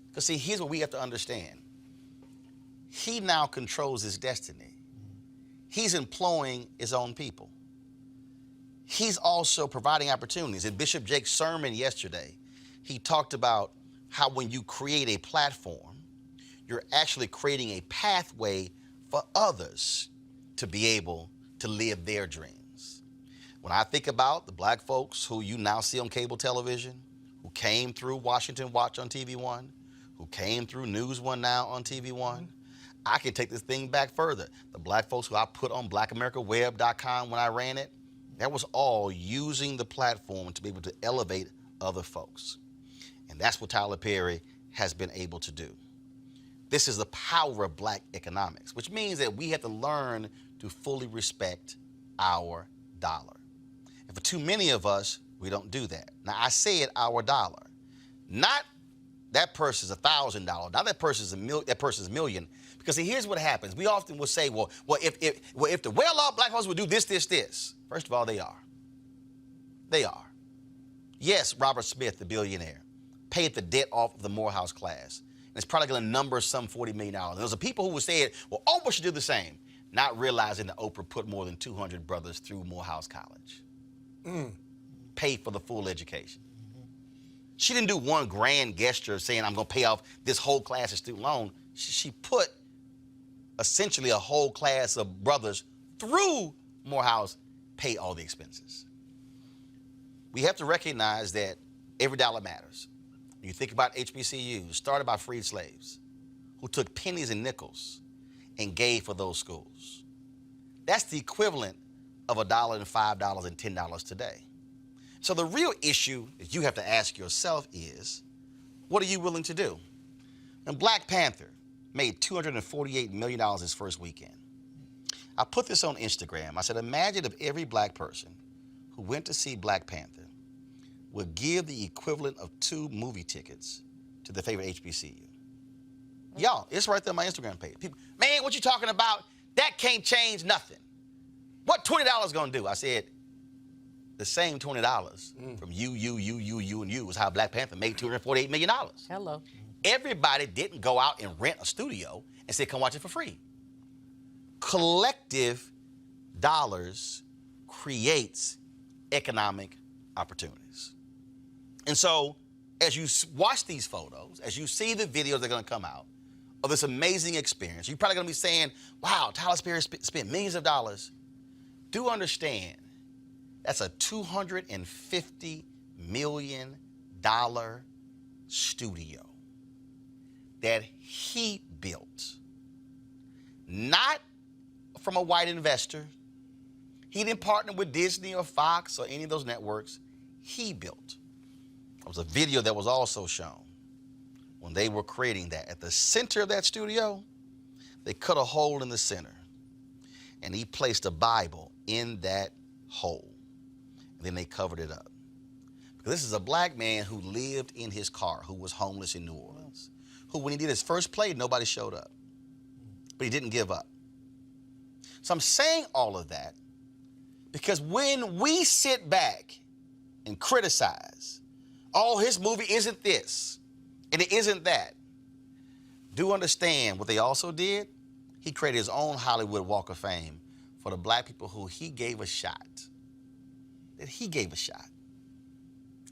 Because see, here's what we have to understand. He now controls his destiny. He's employing his own people. He's also providing opportunities. In Bishop Jake's sermon yesterday, he talked about how when you create a platform, you're actually creating a pathway for others to be able to live their dreams. When I think about the black folks who you now see on cable television, who came through Washington Watch on TV One, who came through News One Now on TV One, I can take this thing back further. The black folks who I put on blackamericaweb.com when I ran it, that was all using the platform to be able to elevate other folks. And that's what Tyler Perry has been able to do. This is the power of black economics, which means that we have to learn to fully respect our dollar. And for too many of us, we don't do that. Now, I said our dollar, not that person's $1,000, not that person's a million. Because see, here's what happens. We often will say, well, if the well-off black folks would do this. First of all, they are. They are. Yes, Robert Smith, the billionaire, paid the debt off of the Morehouse class. And it's probably going to number some $40 million. And there's people who would say, well, Oprah should do the same, not realizing that Oprah put more than 200 brothers through Morehouse College. Paid for the full education. She didn't do one grand gesture saying, I'm going to pay off this whole class of student loan. She put essentially a whole class of brothers through Morehouse, pay all the expenses. We have to recognize that every dollar matters. When you think about HBCUs, started by freed slaves who took pennies and nickels and gave for those schools. That's the equivalent of $1 and $5 and $10 today. So the real issue that you have to ask yourself is, what are you willing to do? And Black Panther made $248 million his first weekend. I put this on Instagram. I said, imagine if every black person who went to see Black Panther would give the equivalent of 2 movie tickets to their favorite HBCU. Y'all, it's right there on my Instagram page. People, man, what you talking about? That can't change nothing. What $20 gonna do? I said, the same $20 from you, and you was how Black Panther made $248 million. Hello. Everybody didn't go out and rent a studio and say, come watch it for free. Collective dollars creates economic opportunities. And so as you watch these photos, as you see the videos that are going to come out of this amazing experience, you're probably going to be saying, wow, Tyler Perry spent millions of dollars. Do understand that's a $250 million studio that he built, not from a white investor. He didn't partner with Disney or Fox or any of those networks. He built. There was a video that was also shown when they were creating that. At the center of that studio, they cut a hole in the center, and he placed a Bible in that hole, and then they covered it up. Because this is a black man who lived in his car, who was homeless in New Orleans, who, when he did his first play, nobody showed up, but he didn't give up. So I'm saying all of that because when we sit back and criticize, oh, his movie isn't this, and it isn't that, do understand what they also did? He created his own Hollywood Walk of Fame for the black people who he gave a shot. That he gave a shot.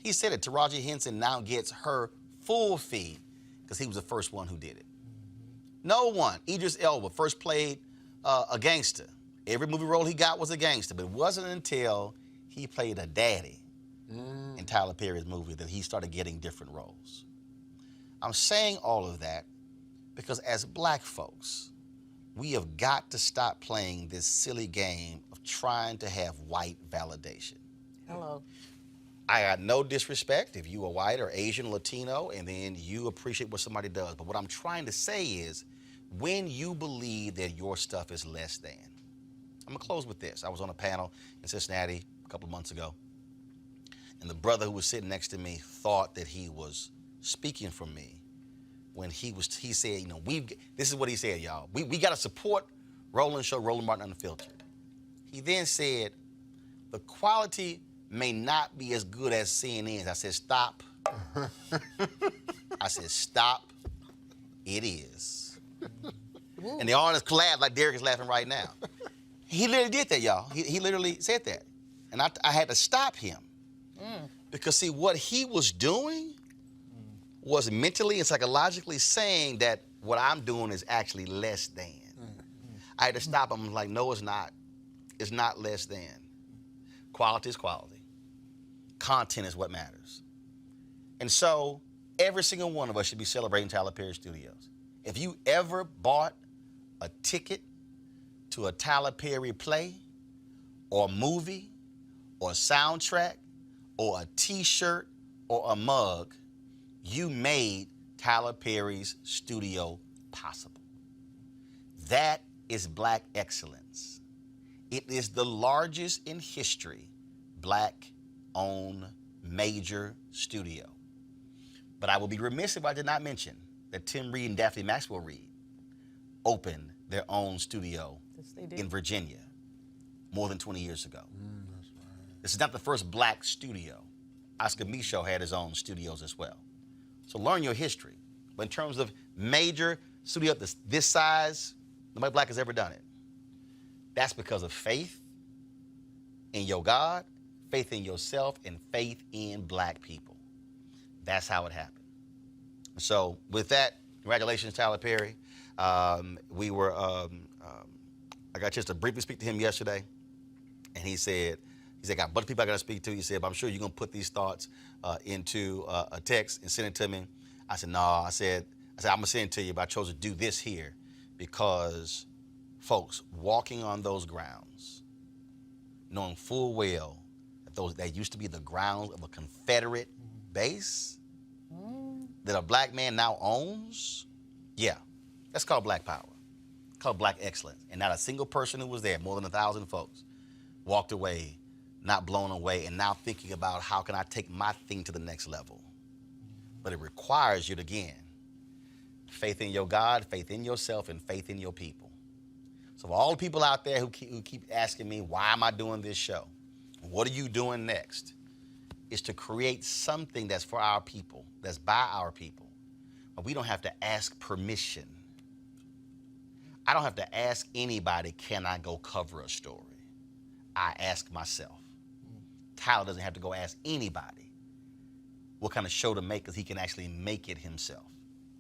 He said it. Taraji Henson now gets her full fee because he was the first one who did it. No one. Idris Elba first played a gangster. Every movie role he got was a gangster, but it wasn't until he played a daddy in Tyler Perry's movie that he started getting different roles. I'm saying all of that because as black folks, we have got to stop playing this silly game of trying to have white validation. Hello. I got no disrespect if you are white or Asian, Latino, and then you appreciate what somebody does. But what I'm trying to say is when you believe that your stuff is less than. I'm going to close with this. I was on a panel in Cincinnati a couple of months ago, and the brother who was sitting next to me thought that he was speaking for me when he said, you know, this is what he said, y'all. We got to support Roland show, Roland Martin Unfiltered. He then said, the quality may not be as good as CNN's. I said, stop. I said, stop. It is. And the audience collapsed like Derek is laughing right now. He literally did that, y'all. He literally said that. And I had to stop him. Because, see, what he was doing was mentally and psychologically saying that what I'm doing is actually less than. I had to stop him. I'm like, no, it's not. It's not less than. Quality is quality. Content is what matters. And so every single one of us should be celebrating Tyler Perry Studios. If you ever bought a ticket to a Tyler Perry play or movie or soundtrack or a T-shirt or a mug, you made Tyler Perry's studio possible. That is black excellence. It is the largest in history black-owned major studio. But I would be remiss if I did not mention that Tim Reed and Daphne Maxwell Reed opened their own studio in Virginia more than 20 years ago. That's right. This is not the first black studio. Oscar Micheaux had his own studios as well. So learn your history. But in terms of major studio this size, nobody black has ever done it. That's because of faith in your God, faith in yourself, and faith in black people. That's how it happened. So with that, congratulations, Tyler Perry. I got a chance to briefly speak to him yesterday, and he said, I got a bunch of people I got to speak to. He said, but I'm sure you're going to put these thoughts into a text and send it to me. I said, no. I said, I'm going to send it to you, but I chose to do this here because, folks, walking on those grounds, knowing full well that used to be the grounds of a Confederate base that a black man now owns, yeah, that's called black power. It's called black excellence. And not a single person who was there, more than 1,000 folks, walked away, not blown away, and now thinking about how can I take my thing to the next level. But it requires you to, again, faith in your God, faith in yourself, and faith in your people. So for all the people out there who keep asking me, why am I doing this show? What are you doing next? Is to create something that's for our people, that's by our people. But we don't have to ask permission. I don't have to ask anybody, can I go cover a story? I ask myself. Tyler doesn't have to go ask anybody what kind of show to make because he can actually make it himself.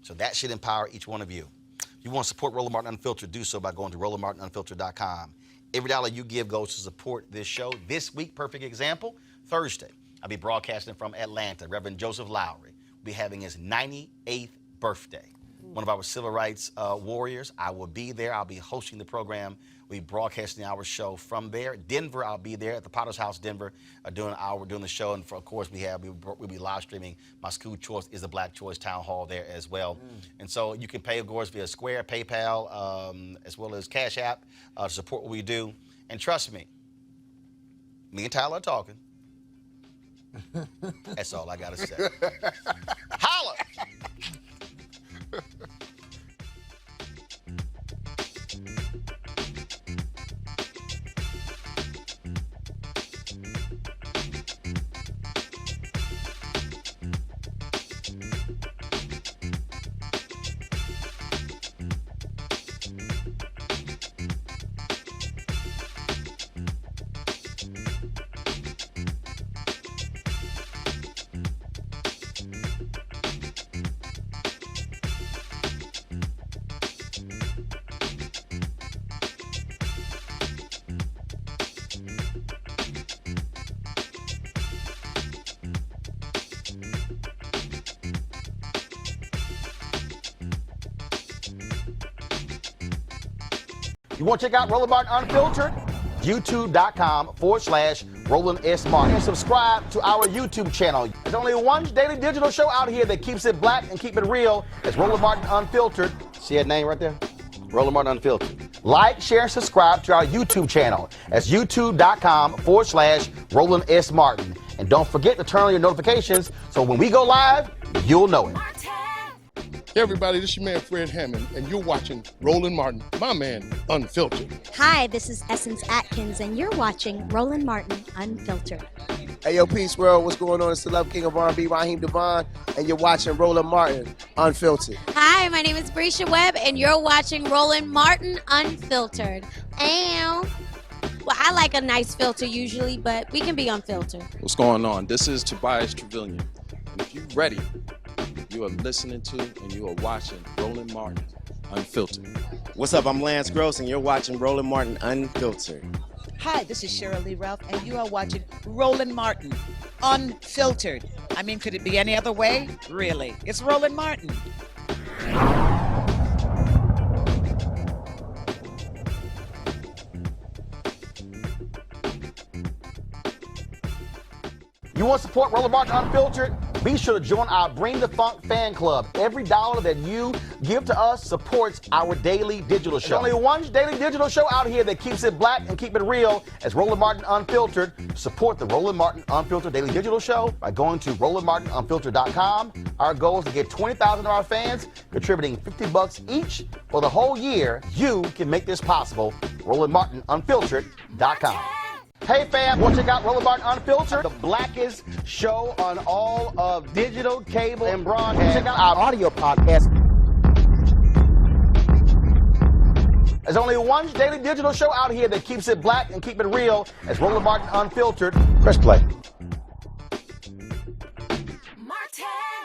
So that should empower each one of you. If you want to support Roland Martin Unfiltered, do so by going to RolandMartinUnfiltered.com. Every dollar you give goes to support this show. This week, perfect example, Thursday, I'll be broadcasting from Atlanta. Reverend Joseph Lowry will be having his 98th birthday. One of our civil rights warriors. I will be there. I'll be hosting the program. We'll be broadcasting our show from there. Denver, I'll be there at the Potter's House, Denver, doing the show. And of course, we'll be live streaming My School Choice is the Black Choice Town Hall there as well. And so you can pay, of course, via Square, PayPal, as well as Cash App to support what we do. And trust me, me and Tyler are talking. That's all I got to say. Holla! You want to check out Roland Martin Unfiltered? YouTube.com/Roland S. Martin. And subscribe to our YouTube channel. There's only one daily digital show out here that keeps it black and keep it real. It's Roland Martin Unfiltered. See that name right there? Roland Martin Unfiltered. Like, share, and subscribe to our YouTube channel. That's YouTube.com/Roland S. Martin. And don't forget to turn on your notifications so when we go live, you'll know it. Hey everybody, this is your man Fred Hammond, and you're watching Roland Martin, my man, Unfiltered. Hi, this is Essence Atkins, and you're watching Roland Martin Unfiltered. Hey yo, Peace World, what's going on? It's the Love King of R&B, Raheem Devon, and you're watching Roland Martin Unfiltered. Hi, my name is Brescia Webb, and you're watching Roland Martin Unfiltered. Ow. Well, I like a nice filter usually, but we can be unfiltered. What's going on? This is Tobias Trevelyan, and if you're ready, you are listening to and you are watching Roland Martin Unfiltered. What's up? I'm Lance Gross, and you're watching Roland Martin Unfiltered. Hi, this is Cheryl Lee Ralph, and you are watching Roland Martin Unfiltered. I mean, could it be any other way? Really? It's Roland Martin. You want to support Roland Martin Unfiltered? Be sure to join our Bring the Funk fan club. Every dollar that you give to us supports our daily digital show. There's only one daily digital show out here that keeps it black and keep it real. It's Roland Martin Unfiltered. Support the Roland Martin Unfiltered daily digital show by going to RolandMartinUnfiltered.com. Our goal is to get 20,000 of our fans contributing $50 each for the whole year. You can make this possible. RolandMartinUnfiltered.com. Hey fam, want to check out Roland Martin Unfiltered? The blackest show on all of digital, cable, and broadcast. Check out our audio podcast. There's only one daily digital show out here that keeps it black and keep it real. It's Roland Martin Unfiltered. Press play. Martin.